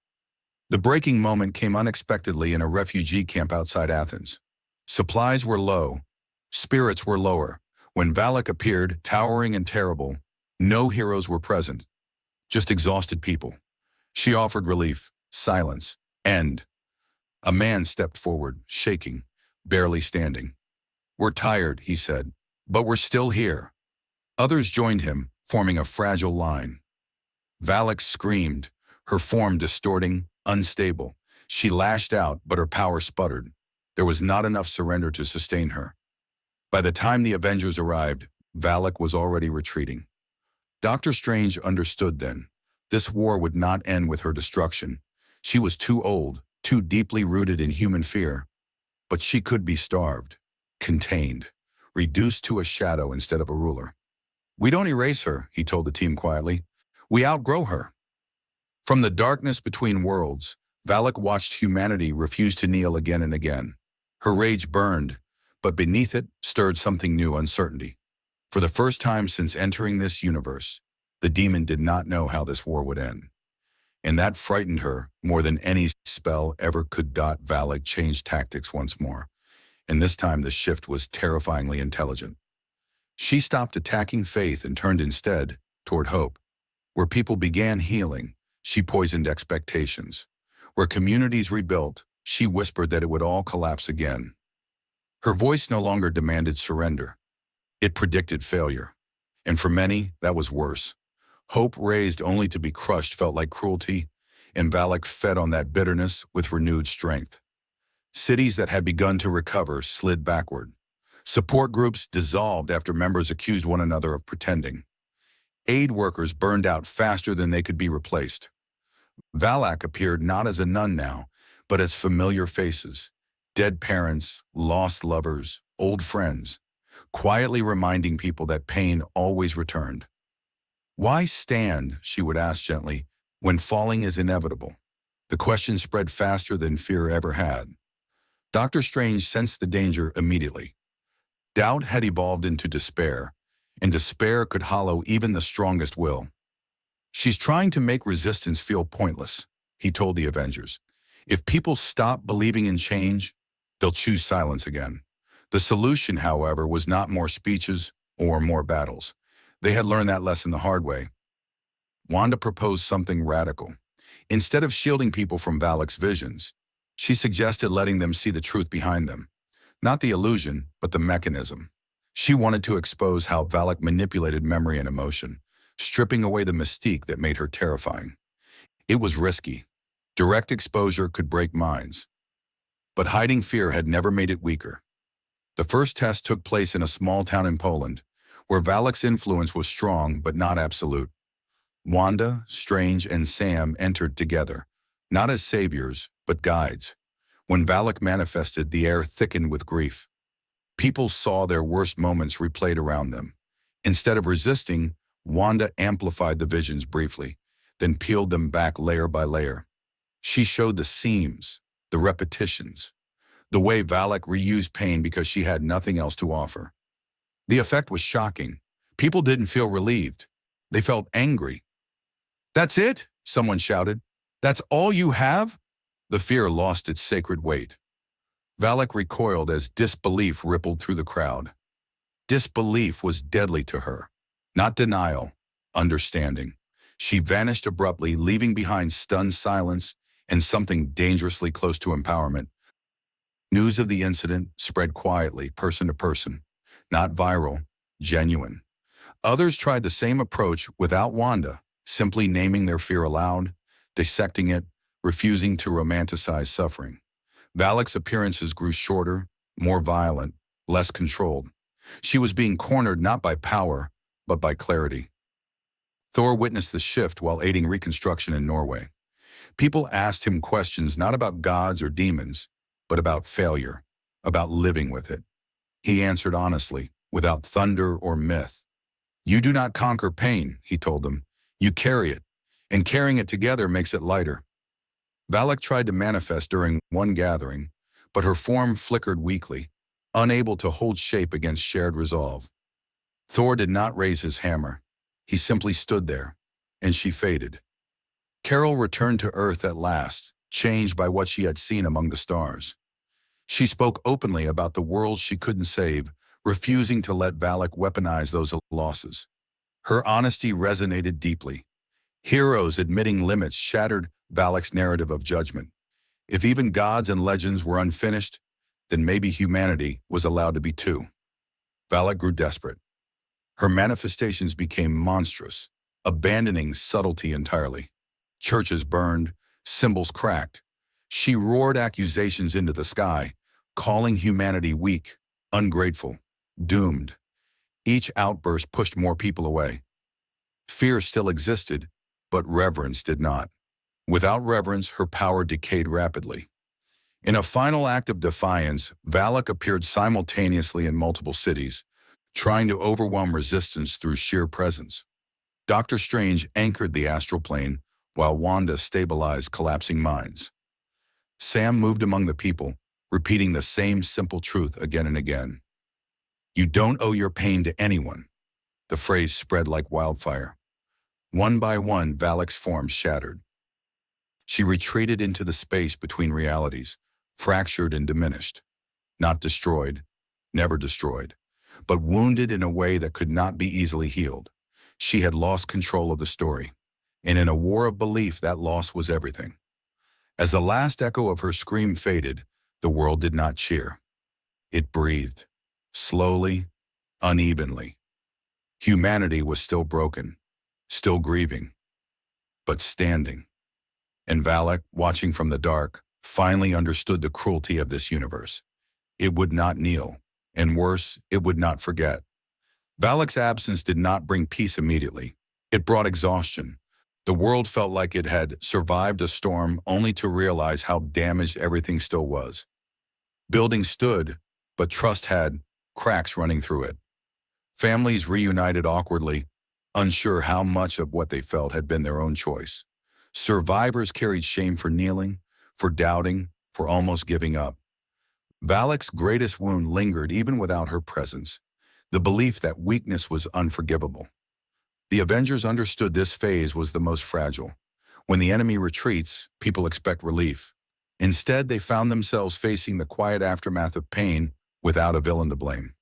The breaking moment came unexpectedly in a refugee camp outside Athens. Supplies were low, spirits were lower. When Valak appeared, towering and terrible, no heroes were present, just exhausted people. She offered relief, silence, end. A man stepped forward, shaking, barely standing. We're tired, he said, but we're still here. Others joined him, forming a fragile line. Valak screamed, her form distorting, unstable. She lashed out, but her power sputtered. There was not enough surrender to sustain her. By the time the Avengers arrived, Valak was already retreating. Doctor Strange understood then. This war would not end with her destruction. She was too old, too deeply rooted in human fear. But she could be starved, contained, reduced to a shadow instead of a ruler. We don't erase her, he told the team quietly. We outgrow her. From the darkness between worlds, Valak watched humanity refuse to kneel again and again. Her rage burned, but beneath it stirred something new, uncertainty. For the first time since entering this universe, the demon did not know how this war would end. And that frightened her more than any spell ever could. Valak changed tactics once more, and this time the shift was terrifyingly intelligent. She stopped attacking faith and turned instead toward hope. Where people began healing, she poisoned expectations. Where communities rebuilt, she whispered that it would all collapse again. Her voice no longer demanded surrender. It predicted failure. And for many, that was worse. Hope raised only to be crushed felt like cruelty, and Valak fed on that bitterness with renewed strength. Cities that had begun to recover slid backward. Support groups dissolved after members accused one another of pretending. Aid workers burned out faster than they could be replaced. Valak appeared not as a nun now, but as familiar faces. Dead parents, lost lovers, old friends, quietly reminding people that pain always returned. Why stand, she would ask gently, when falling is inevitable? The question spread faster than fear ever had. Doctor Strange sensed the danger immediately. Doubt had evolved into despair, and despair could hollow even the strongest will. She's trying to make resistance feel pointless, he told the Avengers. If people stop believing in change, they'll choose silence again. The solution, however, was not more speeches or more battles. They had learned that lesson the hard way. Wanda proposed something radical. Instead of shielding people from Valak's visions, she suggested letting them see the truth behind them. Not the illusion, but the mechanism. She wanted to expose how Valak manipulated memory and emotion, stripping away the mystique that made her terrifying. It was risky. Direct exposure could break minds. But hiding fear had never made it weaker. The first test took place in a small town in Poland, where Valak's influence was strong but not absolute. Wanda, Strange, and Sam entered together, not as saviors, but guides. When Valak manifested, the air thickened with grief. People saw their worst moments replayed around them. Instead of resisting, Wanda amplified the visions briefly, then peeled them back layer by layer. She showed the seams, the repetitions, the way Valak reused pain because she had nothing else to offer. The effect was shocking. People didn't feel relieved. They felt angry. "That's it?" someone shouted. "That's all you have?" The fear lost its sacred weight. Valak recoiled as disbelief rippled through the crowd. Disbelief was deadly to her. Not denial, understanding. She vanished abruptly, leaving behind stunned silence and something dangerously close to empowerment. News of the incident spread quietly, person to person. Not viral, genuine. Others tried the same approach without Wanda, simply naming their fear aloud, dissecting it, refusing to romanticize suffering. Valak's appearances grew shorter, more violent, less controlled. She was being cornered not by power, but by clarity. Thor witnessed the shift while aiding reconstruction in Norway. People asked him questions not about gods or demons, but about failure, about living with it. He answered honestly, without thunder or myth. "You do not conquer pain," he told them. "You carry it, and carrying it together makes it lighter." Valak tried to manifest during one gathering, but her form flickered weakly, unable to hold shape against shared resolve. Thor did not raise his hammer. He simply stood there, and she faded. Carol returned to Earth at last, changed by what she had seen among the stars. She spoke openly about the world she couldn't save, refusing to let Valak weaponize those losses. Her honesty resonated deeply. Heroes admitting limits shattered Valak's narrative of judgment. If even gods and legends were unfinished, then maybe humanity was allowed to be too. Valak grew desperate. Her manifestations became monstrous, abandoning subtlety entirely. Churches burned, symbols cracked. She roared accusations into the sky, calling humanity weak, ungrateful, doomed. Each outburst pushed more people away. Fear still existed, but reverence did not. Without reverence, her power decayed rapidly. In a final act of defiance, Valak appeared simultaneously in multiple cities, trying to overwhelm resistance through sheer presence. Doctor Strange anchored the astral plane, while Wanda stabilized collapsing minds. Sam moved among the people, repeating the same simple truth again and again. "You don't owe your pain to anyone." The phrase spread like wildfire. One by one, Valak's form shattered. She retreated into the space between realities, fractured and diminished. Not destroyed, never destroyed, but wounded in a way that could not be easily healed. She had lost control of the story, and in a war of belief, that loss was everything. As the last echo of her scream faded, the world did not cheer. It breathed, slowly, unevenly. Humanity was still broken, still grieving, but standing. And Valak, watching from the dark, finally understood the cruelty of this universe. It would not kneel, and worse, it would not forget. Valak's absence did not bring peace immediately. It brought exhaustion. The world felt like it had survived a storm only to realize how damaged everything still was. Buildings stood, but trust had cracks running through it. Families reunited awkwardly, unsure how much of what they felt had been their own choice. Survivors carried shame for kneeling, for doubting, for almost giving up. Valak's greatest wound lingered even without her presence, the belief that weakness was unforgivable. The Avengers understood this phase was the most fragile. When the enemy retreats, people expect relief. Instead, they found themselves facing the quiet aftermath of pain without a villain to blame.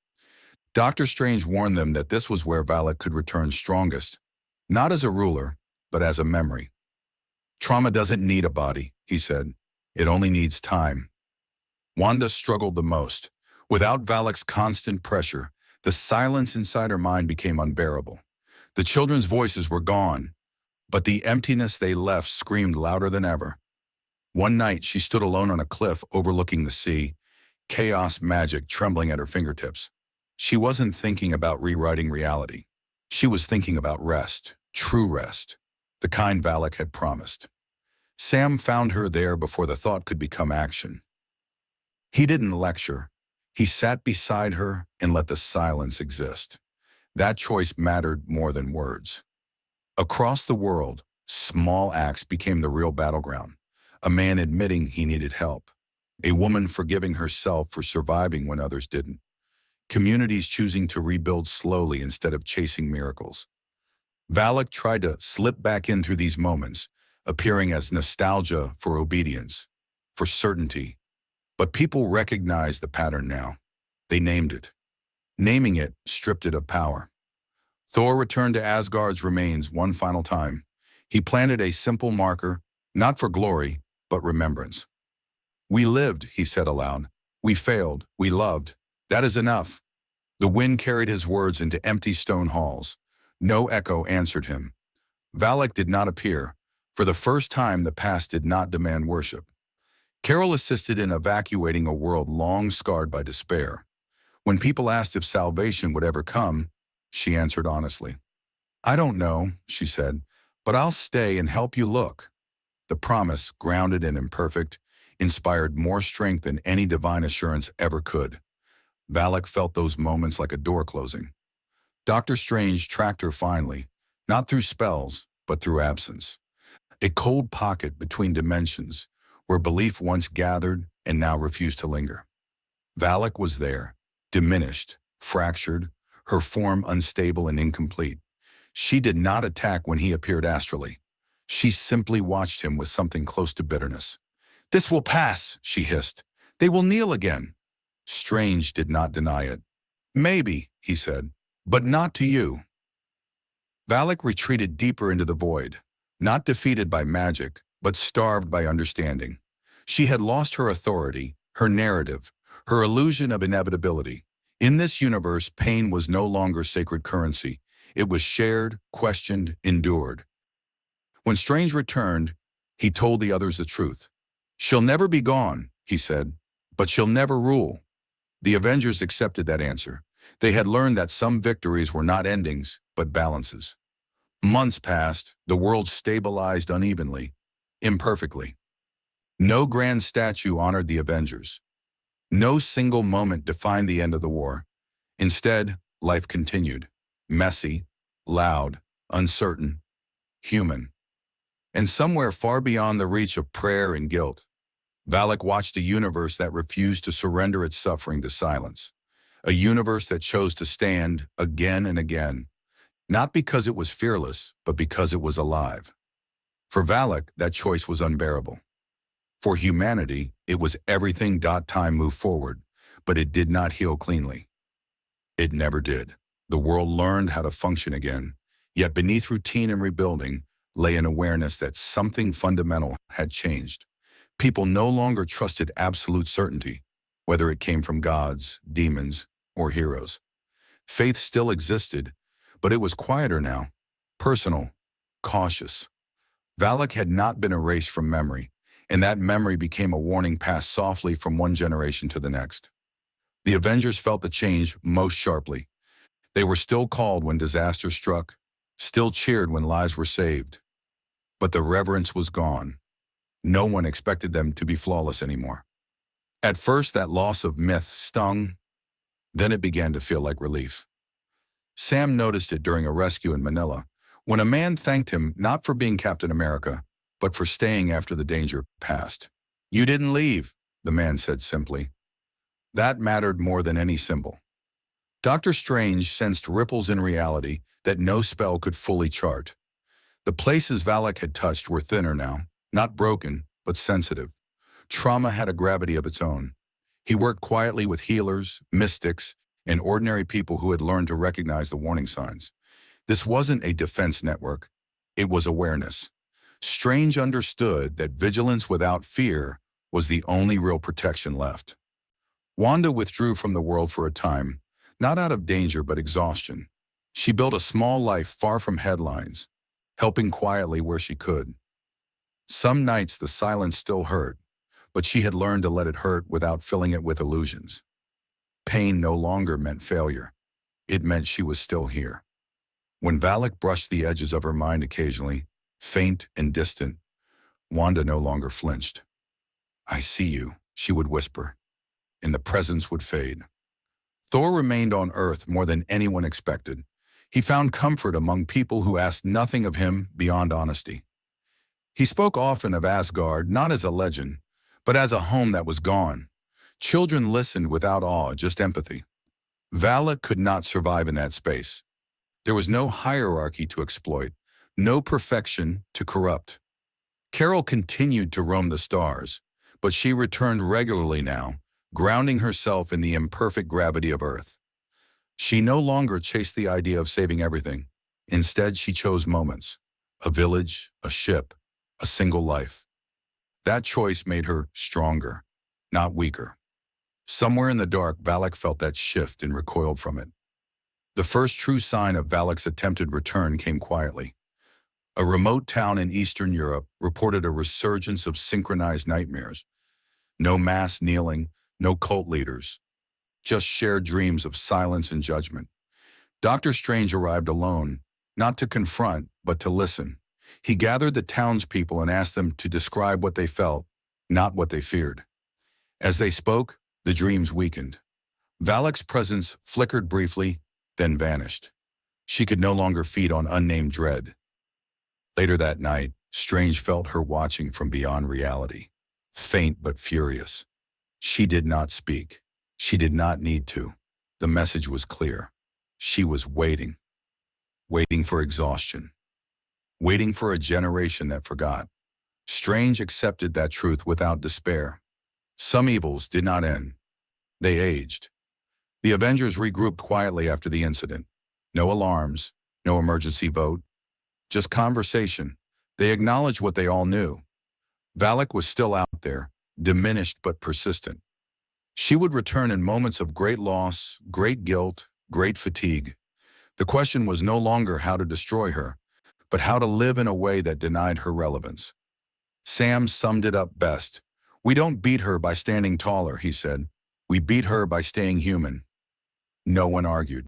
Doctor Strange warned them that this was where Valak could return strongest, not as a ruler, but as a memory. "Trauma doesn't need a body," he said. "It only needs time." Wanda struggled the most. Without Valak's constant pressure, the silence inside her mind became unbearable. The children's voices were gone, but the emptiness they left screamed louder than ever. One night, she stood alone on a cliff overlooking the sea, chaos magic trembling at her fingertips. She wasn't thinking about rewriting reality. She was thinking about rest, true rest, the kind Valak had promised. Sam found her there before the thought could become action. He didn't lecture. He sat beside her and let the silence exist. That choice mattered more than words. Across the world, small acts became the real battleground. A man admitting he needed help. A woman forgiving herself for surviving when others didn't. Communities choosing to rebuild slowly instead of chasing miracles. Valak tried to slip back in through these moments, appearing as nostalgia for obedience, for certainty. But people recognized the pattern now. They named it. Naming it stripped it of power. Thor returned to Asgard's remains one final time. He planted a simple marker, not for glory, but remembrance. "We lived," he said aloud. "We failed. We loved. That is enough." The wind carried his words into empty stone halls. No echo answered him. Valak did not appear. For the first time, the past did not demand worship. Carol assisted in evacuating a world long scarred by despair. When people asked if salvation would ever come, she answered honestly, I don't know, she said, but I'll stay and help you look. The promise, grounded and imperfect, inspired more strength than any divine assurance ever could. Valak felt those moments like a door closing. Doctor Strange tracked her finally, not through spells, but through absence. A cold pocket between dimensions, where belief once gathered and now refused to linger. Valak was there, diminished, fractured, her form unstable and incomplete. She did not attack when he appeared astrally. She simply watched him with something close to bitterness. "This will pass," she hissed. "They will kneel again." Strange did not deny it. "Maybe," he said, "but not to you." Valak retreated deeper into the void, not defeated by magic, but starved by understanding. She had lost her authority, her narrative, her illusion of inevitability. In this universe, pain was no longer sacred currency. It was shared, questioned, endured. When Strange returned, he told the others the truth. "She'll never be gone," he said, "but she'll never rule." The Avengers accepted that answer. They had learned that some victories were not endings, but balances. Months passed, the world stabilized unevenly, imperfectly. No grand statue honored the Avengers. No single moment defined the end of the war. Instead, life continued, messy, loud, uncertain, human. And somewhere far beyond the reach of prayer and guilt, Valak watched a universe that refused to surrender its suffering to silence. A universe that chose to stand again and again, not because it was fearless, but because it was alive. For Valak, that choice was unbearable. For humanity, it was everything. Time moved forward, but it did not heal cleanly. It never did. The world learned how to function again, yet beneath routine and rebuilding lay an awareness that something fundamental had changed. People no longer trusted absolute certainty, whether it came from gods, demons, or heroes. Faith still existed, but it was quieter now, personal, cautious. Valak had not been erased from memory, and that memory became a warning passed softly from one generation to the next. The Avengers felt the change most sharply. They were still called when disaster struck, still cheered when lives were saved. But the reverence was gone. No one expected them to be flawless anymore. At first, that loss of myth stung. Then it began to feel like relief. Sam noticed it during a rescue in Manila, when a man thanked him not for being Captain America, but for staying after the danger passed. "You didn't leave," the man said simply. That mattered more than any symbol. Doctor Strange sensed ripples in reality that no spell could fully chart. The places Valak had touched were thinner now, not broken, but sensitive. Trauma had a gravity of its own. He worked quietly with healers, mystics, and ordinary people who had learned to recognize the warning signs. This wasn't a defense network. It was awareness. Strange understood that vigilance without fear was the only real protection left. Wanda withdrew from the world for a time, not out of danger but exhaustion. She built a small life far from headlines, helping quietly where she could. Some nights the silence still hurt, but she had learned to let it hurt without filling it with illusions. Pain no longer meant failure. It meant she was still here. When Valak brushed the edges of her mind occasionally, faint and distant, Wanda no longer flinched. "I see you," she would whisper, and the presence would fade. Thor remained on Earth more than anyone expected. He found comfort among people who asked nothing of him beyond honesty. He spoke often of Asgard not as a legend, but as a home that was gone. Children listened without awe, just empathy. Valak could not survive in that space. There was no hierarchy to exploit, no perfection to corrupt. Carol continued to roam the stars, but she returned regularly now, grounding herself in the imperfect gravity of Earth. She no longer chased the idea of saving everything. Instead, she chose moments, a village, a ship, a single life. That choice made her stronger, not weaker. Somewhere in the dark, Valak felt that shift and recoiled from it. The first true sign of Valak's attempted return came quietly. A remote town in Eastern Europe reported a resurgence of synchronized nightmares. No mass kneeling, no cult leaders, just shared dreams of silence and judgment. Doctor Strange arrived alone, not to confront, but to listen. He gathered the townspeople and asked them to describe what they felt, not what they feared. As they spoke, the dreams weakened. Valak's presence flickered briefly, then vanished. She could no longer feed on unnamed dread. Later that night, Strange felt her watching from beyond reality, faint but furious. She did not speak. She did not need to. The message was clear. She was waiting. Waiting for exhaustion. Waiting for a generation that forgot. Strange accepted that truth without despair. Some evils did not end. They aged. The Avengers regrouped quietly after the incident. No alarms, no emergency vote, just conversation. They acknowledged what they all knew. Valak was still out there, diminished but persistent. She would return in moments of great loss, great guilt, great fatigue. The question was no longer how to destroy her, but how to live in a way that denied her relevance. Sam summed it up best. "We don't beat her by standing taller," he said. "We beat her by staying human." No one argued.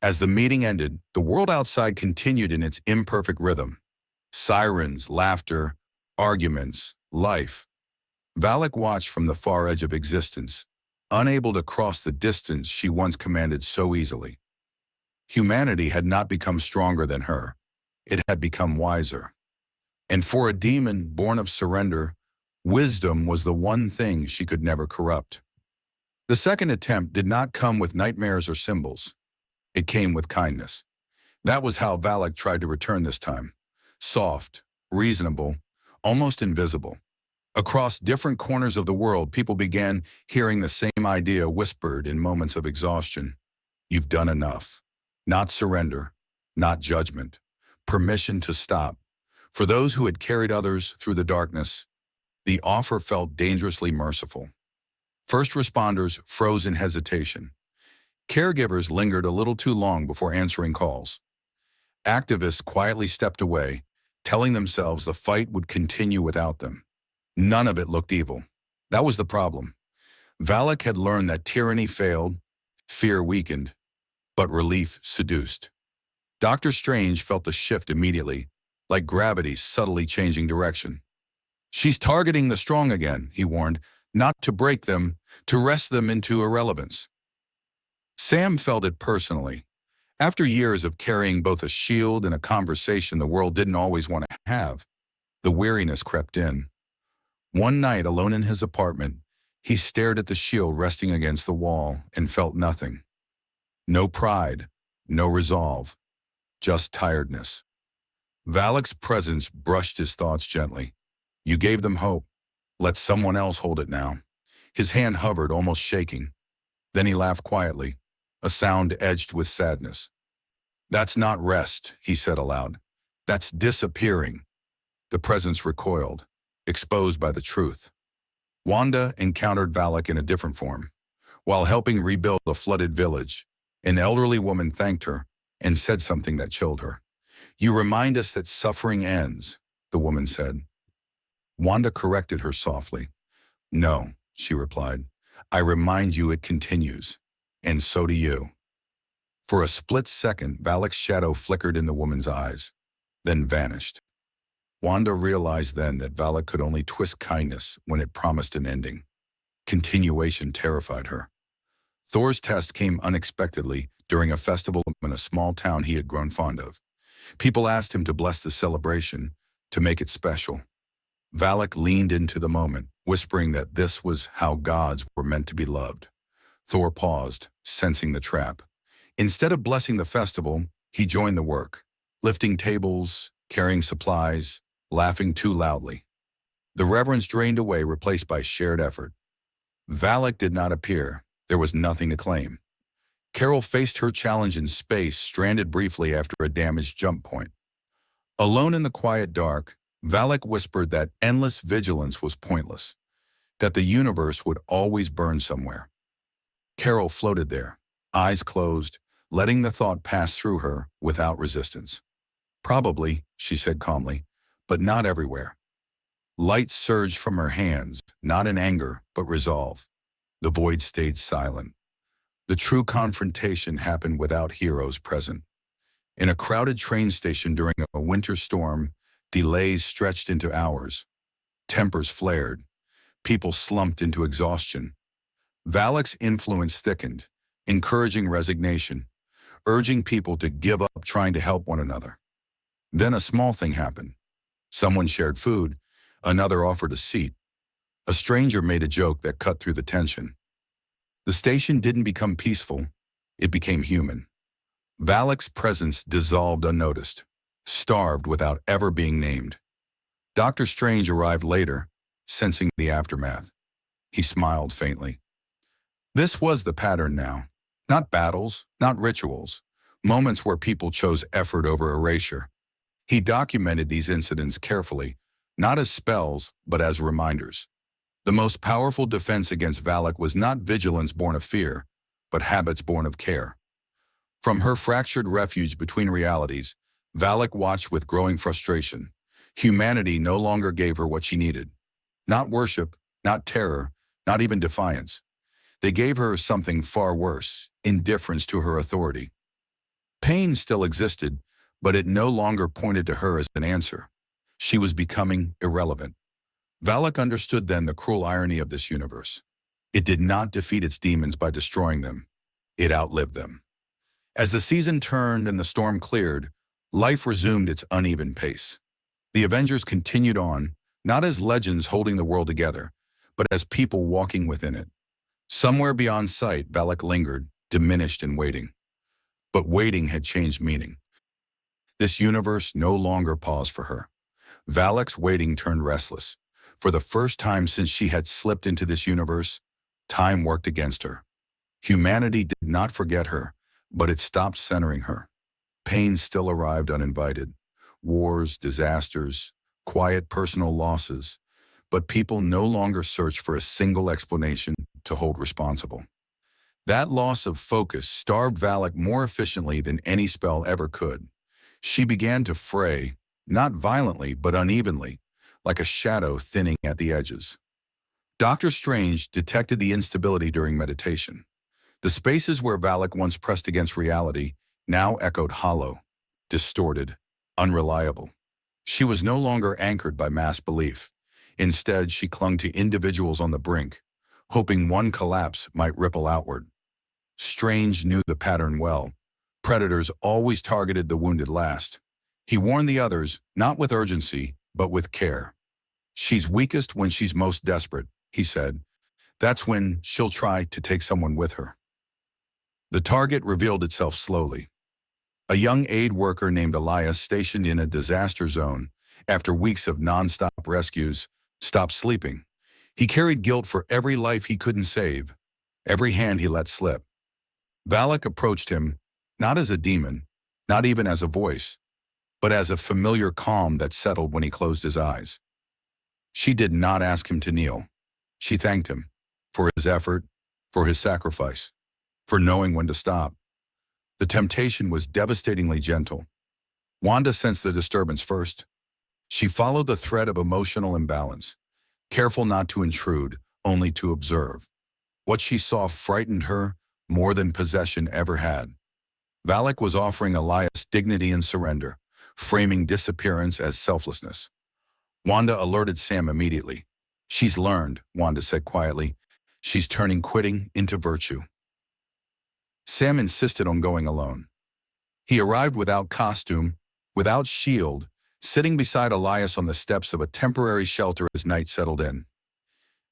As the meeting ended, the world outside continued in its imperfect rhythm. Sirens, laughter, arguments, life. Valak watched from the far edge of existence, unable to cross the distance she once commanded so easily. Humanity had not become stronger than her. It had become wiser. And for a demon born of surrender, wisdom was the one thing she could never corrupt. The second attempt did not come with nightmares or symbols. It came with kindness. That was how Valak tried to return this time. Soft, reasonable, almost invisible. Across different corners of the world, people began hearing the same idea whispered in moments of exhaustion. You've done enough. Not surrender, not judgment. Permission to stop. For those who had carried others through the darkness, the offer felt dangerously merciful. First responders froze in hesitation. Caregivers lingered a little too long before answering calls. Activists quietly stepped away, telling themselves the fight would continue without them. None of it looked evil. That was the problem. Valak had learned that tyranny failed, fear weakened, but relief seduced. Dr. Strange felt the shift immediately, like gravity subtly changing direction. "She's targeting the strong again," he warned, "not to break them, to wrest them into irrelevance." Sam felt it personally. After years of carrying both a shield and a conversation the world didn't always want to have, the weariness crept in. One night, alone in his apartment, he stared at the shield resting against the wall and felt nothing. No pride, no resolve, just tiredness. Valak's presence brushed his thoughts gently. "You gave them hope. Let someone else hold it now." His hand hovered, almost shaking. Then he laughed quietly, a sound edged with sadness. "That's not rest," he said aloud. "That's disappearing." The presence recoiled, exposed by the truth. Wanda encountered Valak in a different form. While helping rebuild a flooded village, an elderly woman thanked her and said something that chilled her. "You remind us that suffering ends," the woman said. Wanda corrected her softly. "No," she replied. "I remind you it continues. And so do you." For a split second, Valak's shadow flickered in the woman's eyes, then vanished. Wanda realized then that Valak could only twist kindness when it promised an ending. Continuation terrified her. Thor's test came unexpectedly during a festival in a small town he had grown fond of. People asked him to bless the celebration, to make it special. Valak leaned into the moment, whispering that this was how gods were meant to be loved. Thor paused, sensing the trap. Instead of blessing the festival, he joined the work, lifting tables, carrying supplies, laughing too loudly. The reverence drained away, replaced by shared effort. Valak did not appear. There was nothing to claim. Carol faced her challenge in space, stranded briefly after a damaged jump point. Alone in the quiet dark, Valak whispered that endless vigilance was pointless, that the universe would always burn somewhere. Carol floated there, eyes closed, letting the thought pass through her without resistance. "Probably," she said calmly, "but not everywhere." Light surged from her hands, not in anger, but resolve. The void stayed silent. The true confrontation happened without heroes present. In a crowded train station during a winter storm, delays stretched into hours. Tempers flared. People slumped into exhaustion. Valak's influence thickened, encouraging resignation, urging people to give up trying to help one another. Then a small thing happened. Someone shared food, another offered a seat. A stranger made a joke that cut through the tension. The station didn't become peaceful, it became human. Valak's presence dissolved unnoticed, starved without ever being named. Dr. Strange arrived later, sensing the aftermath. He smiled faintly. This was the pattern now. Not battles, not rituals, moments where people chose effort over erasure. He documented these incidents carefully, not as spells, but as reminders. The most powerful defense against Valak was not vigilance born of fear, but habits born of care. From her fractured refuge between realities, Valak watched with growing frustration. Humanity no longer gave her what she needed. Not worship, not terror, not even defiance. They gave her something far worse, indifference to her authority. Pain still existed, but it no longer pointed to her as an answer. She was becoming irrelevant. Valak understood then the cruel irony of this universe. It did not defeat its demons by destroying them. It outlived them. As the season turned and the storm cleared, life resumed its uneven pace. The Avengers continued on, not as legends holding the world together, but as people walking within it. Somewhere beyond sight, Valak lingered, diminished and waiting. But waiting had changed meaning. This universe no longer paused for her. Valak's waiting turned restless. For the first time since she had slipped into this universe, time worked against her. Humanity did not forget her, but it stopped centering her. Pain still arrived uninvited. Wars, disasters, quiet personal losses. But people no longer searched for a single explanation to hold responsible. That loss of focus starved Valak more efficiently than any spell ever could. She began to fray, not violently but unevenly, like a shadow thinning at the edges. Dr. Strange detected the instability during meditation. The spaces where Valak once pressed against reality now echoed hollow, distorted, unreliable. She was no longer anchored by mass belief. Instead, she clung to individuals on the brink, hoping one collapse might ripple outward. Strange knew the pattern well. Predators always targeted the wounded last. He warned the others, not with urgency, but with care. She's weakest when she's most desperate, he said. That's when she'll try to take someone with her. The target revealed itself slowly. A young aid worker named Elias, stationed in a disaster zone, after weeks of non-stop rescues, stopped sleeping. He carried guilt for every life he couldn't save, every hand he let slip. Valak approached him, not as a demon, not even as a voice, but as a familiar calm that settled when he closed his eyes. She did not ask him to kneel. She thanked him for his effort, for his sacrifice, for knowing when to stop. The temptation was devastatingly gentle. Wanda sensed the disturbance first. She followed the thread of emotional imbalance, careful not to intrude, only to observe. What she saw frightened her more than possession ever had. Valak was offering Elias dignity and surrender, framing disappearance as selflessness. Wanda alerted Sam immediately. She's learned, Wanda said quietly. She's turning quitting into virtue. Sam insisted on going alone. He arrived without costume, without shield, sitting beside Elias on the steps of a temporary shelter as night settled in.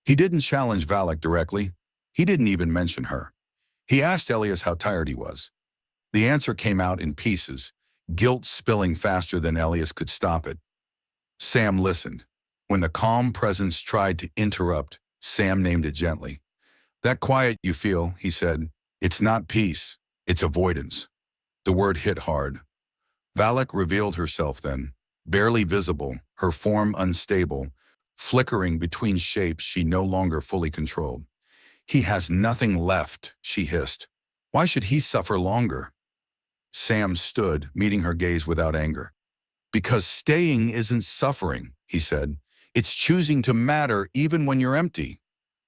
He didn't challenge Valak directly. He didn't even mention her. He asked Elias how tired he was. The answer came out in pieces, guilt spilling faster than Elias could stop it. Sam listened. When the calm presence tried to interrupt, Sam named it gently. That quiet you feel, he said, it's not peace, it's avoidance. The word hit hard. Valak revealed herself then, barely visible, her form unstable, flickering between shapes she no longer fully controlled. He has nothing left, she hissed. Why should he suffer longer? Sam stood, meeting her gaze without anger. Because staying isn't suffering, he said. It's choosing to matter even when you're empty.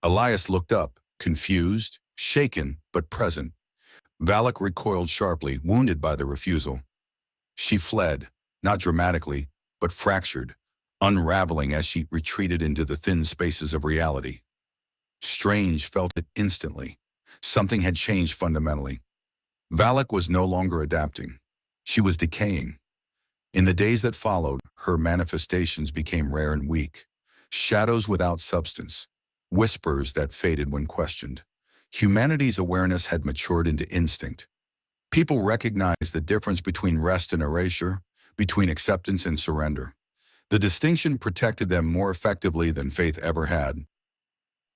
Elias looked up, confused, shaken, but present. Valak recoiled sharply, wounded by the refusal. She fled, not dramatically, but fractured, unraveling as she retreated into the thin spaces of reality. Strange felt it instantly. Something had changed fundamentally. Valak was no longer adapting. She was decaying. In the days that followed, her manifestations became rare and weak. Shadows without substance. Whispers that faded when questioned. Humanity's awareness had matured into instinct. People recognized the difference between rest and erasure, between acceptance and surrender. The distinction protected them more effectively than faith ever had.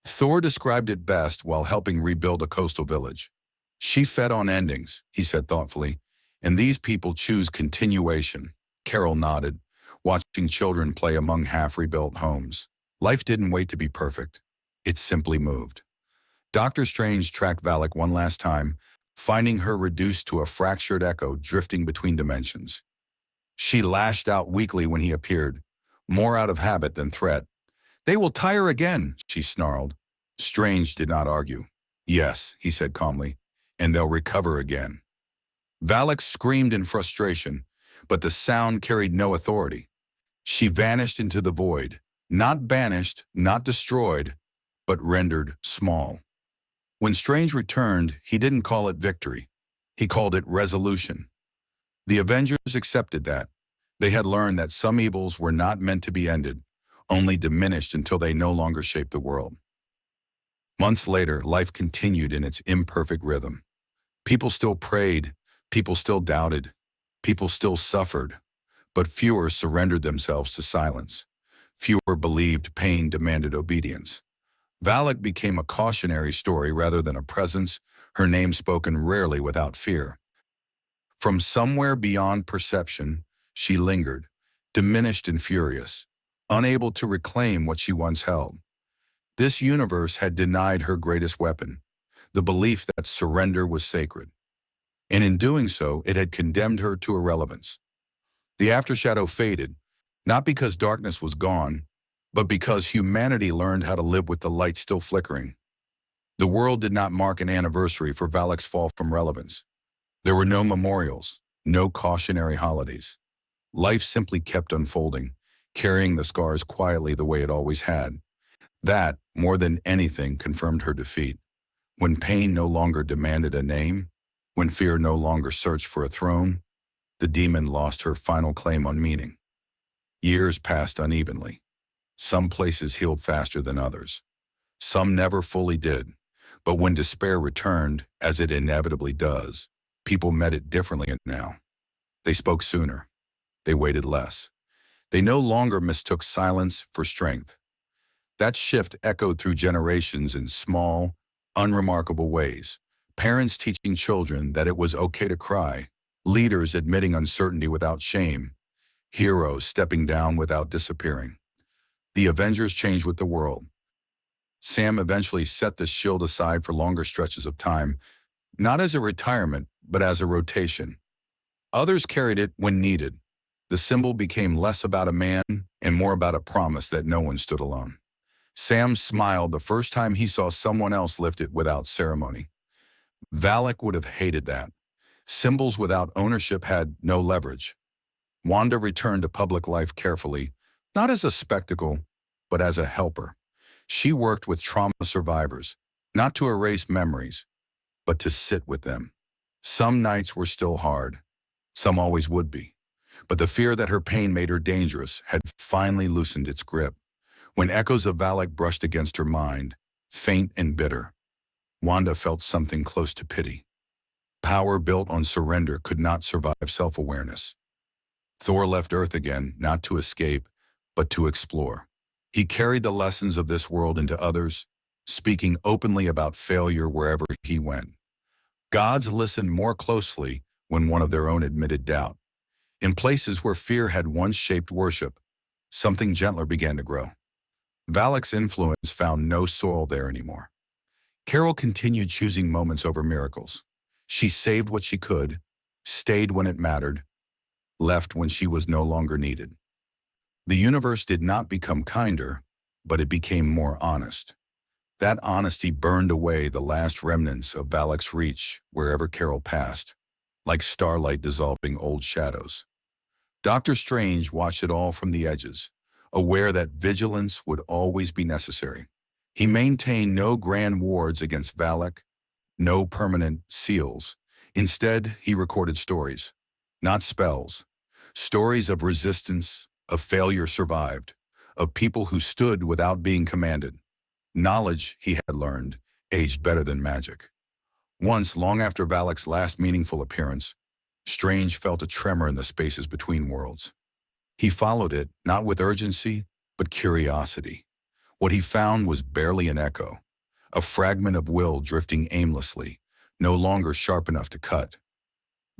Thor described it best while helping rebuild a coastal village. She fed on endings, he said thoughtfully, and these people choose continuation. Carol nodded, watching children play among half-rebuilt homes. Life didn't wait to be perfect. It simply moved. Doctor Strange tracked Valak one last time, finding her reduced to a fractured echo drifting between dimensions. She lashed out weakly when he appeared, more out of habit than threat. "They will tire again," she snarled. Strange did not argue. "Yes," he said calmly, "and they'll recover again." Valak screamed in frustration, but the sound carried no authority. She vanished into the void, not banished, not destroyed, but rendered small. When Strange returned, he didn't call it victory. He called it resolution. The Avengers accepted that. They had learned that some evils were not meant to be ended, only diminished until they no longer shaped the world. Months later, life continued in its imperfect rhythm. People still prayed, people still doubted, people still suffered, but fewer surrendered themselves to silence. Fewer believed pain demanded obedience. Valak became a cautionary story rather than a presence, her name spoken rarely without fear. From somewhere beyond perception, she lingered, diminished and furious, unable to reclaim what she once held. This universe had denied her greatest weapon, the belief that surrender was sacred. And in doing so, it had condemned her to irrelevance. The aftershadow faded, not because darkness was gone, but because humanity learned how to live with the light still flickering. The world did not mark an anniversary for Valak's fall from relevance. There were no memorials, no cautionary holidays. Life simply kept unfolding, carrying the scars quietly the way it always had. That, more than anything, confirmed her defeat. When pain no longer demanded a name, when fear no longer searched for a throne, the demon lost her final claim on meaning. Years passed unevenly. Some places healed faster than others. Some never fully did. But when despair returned, as it inevitably does, people met it differently now. They spoke sooner. They waited less. They no longer mistook silence for strength. That shift echoed through generations in small, unremarkable ways. Parents teaching children that it was okay to cry, leaders admitting uncertainty without shame, heroes stepping down without disappearing. The Avengers changed with the world. Sam eventually set the shield aside for longer stretches of time, not as a retirement, but as a rotation. Others carried it when needed. The symbol became less about a man and more about a promise that no one stood alone. Sam smiled the first time he saw someone else lift it without ceremony. Valak would have hated that. Symbols without ownership had no leverage. Wanda returned to public life carefully, not as a spectacle, but as a helper. She worked with trauma survivors, not to erase memories, but to sit with them. Some nights were still hard. Some always would be. But the fear that her pain made her dangerous had finally loosened its grip. When echoes of Valak brushed against her mind, faint and bitter, Wanda felt something close to pity. Power built on surrender could not survive self-awareness. Thor left Earth again, not to escape, but to explore. He carried the lessons of this world into others, speaking openly about failure wherever he went. Gods listened more closely when one of their own admitted doubt. In places where fear had once shaped worship, something gentler began to grow. Valak's influence found no soil there anymore. Carol continued choosing moments over miracles. She saved what she could, stayed when it mattered, left when she was no longer needed. The universe did not become kinder, but it became more honest. That honesty burned away the last remnants of Valak's reach wherever Carol passed, like starlight dissolving old shadows. Doctor Strange watched it all from the edges, aware that vigilance would always be necessary. He maintained no grand wards against Valak, no permanent seals. Instead, he recorded stories, not spells. Stories of resistance, of failure survived, of people who stood without being commanded. Knowledge, he had learned, aged better than magic. Once, long after Valak's last meaningful appearance, Strange felt a tremor in the spaces between worlds. He followed it, not with urgency, but curiosity. What he found was barely an echo, a fragment of will drifting aimlessly, no longer sharp enough to cut.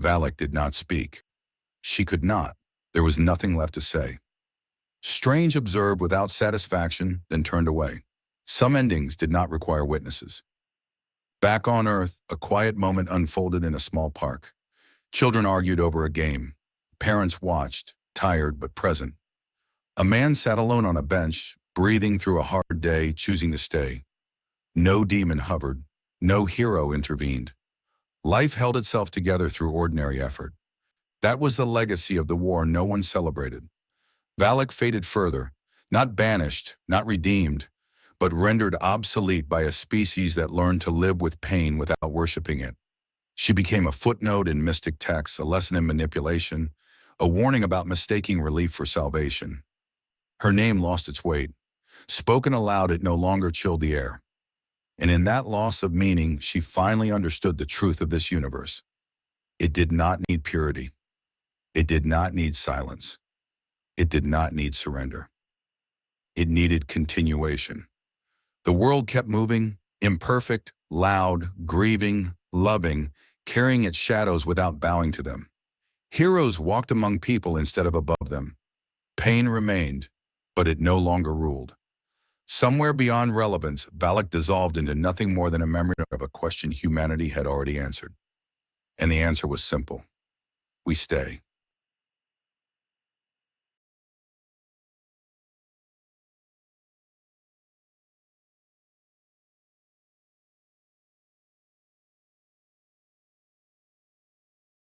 Valak did not speak. She could not. There was nothing left to say. Strange observed without satisfaction, then turned away. Some endings did not require witnesses. Back on Earth, a quiet moment unfolded in a small park. Children argued over a game. Parents watched, tired but present. A man sat alone on a bench, breathing through a hard day, choosing to stay. No demon hovered. No hero intervened. Life held itself together through ordinary effort. That was the legacy of the war no one celebrated. Valak faded further, not banished, not redeemed, but rendered obsolete by a species that learned to live with pain without worshiping it. She became a footnote in mystic texts, a lesson in manipulation, a warning about mistaking relief for salvation. Her name lost its weight. Spoken aloud, it no longer chilled the air. And in that loss of meaning, she finally understood the truth of this universe. It did not need purity. It did not need silence. It did not need surrender. It needed continuation. The world kept moving, imperfect, loud, grieving, loving, carrying its shadows without bowing to them. Heroes walked among people instead of above them. Pain remained, but it no longer ruled. Somewhere beyond relevance, Valak dissolved into nothing more than a memory of a question humanity had already answered. And the answer was simple. We stay.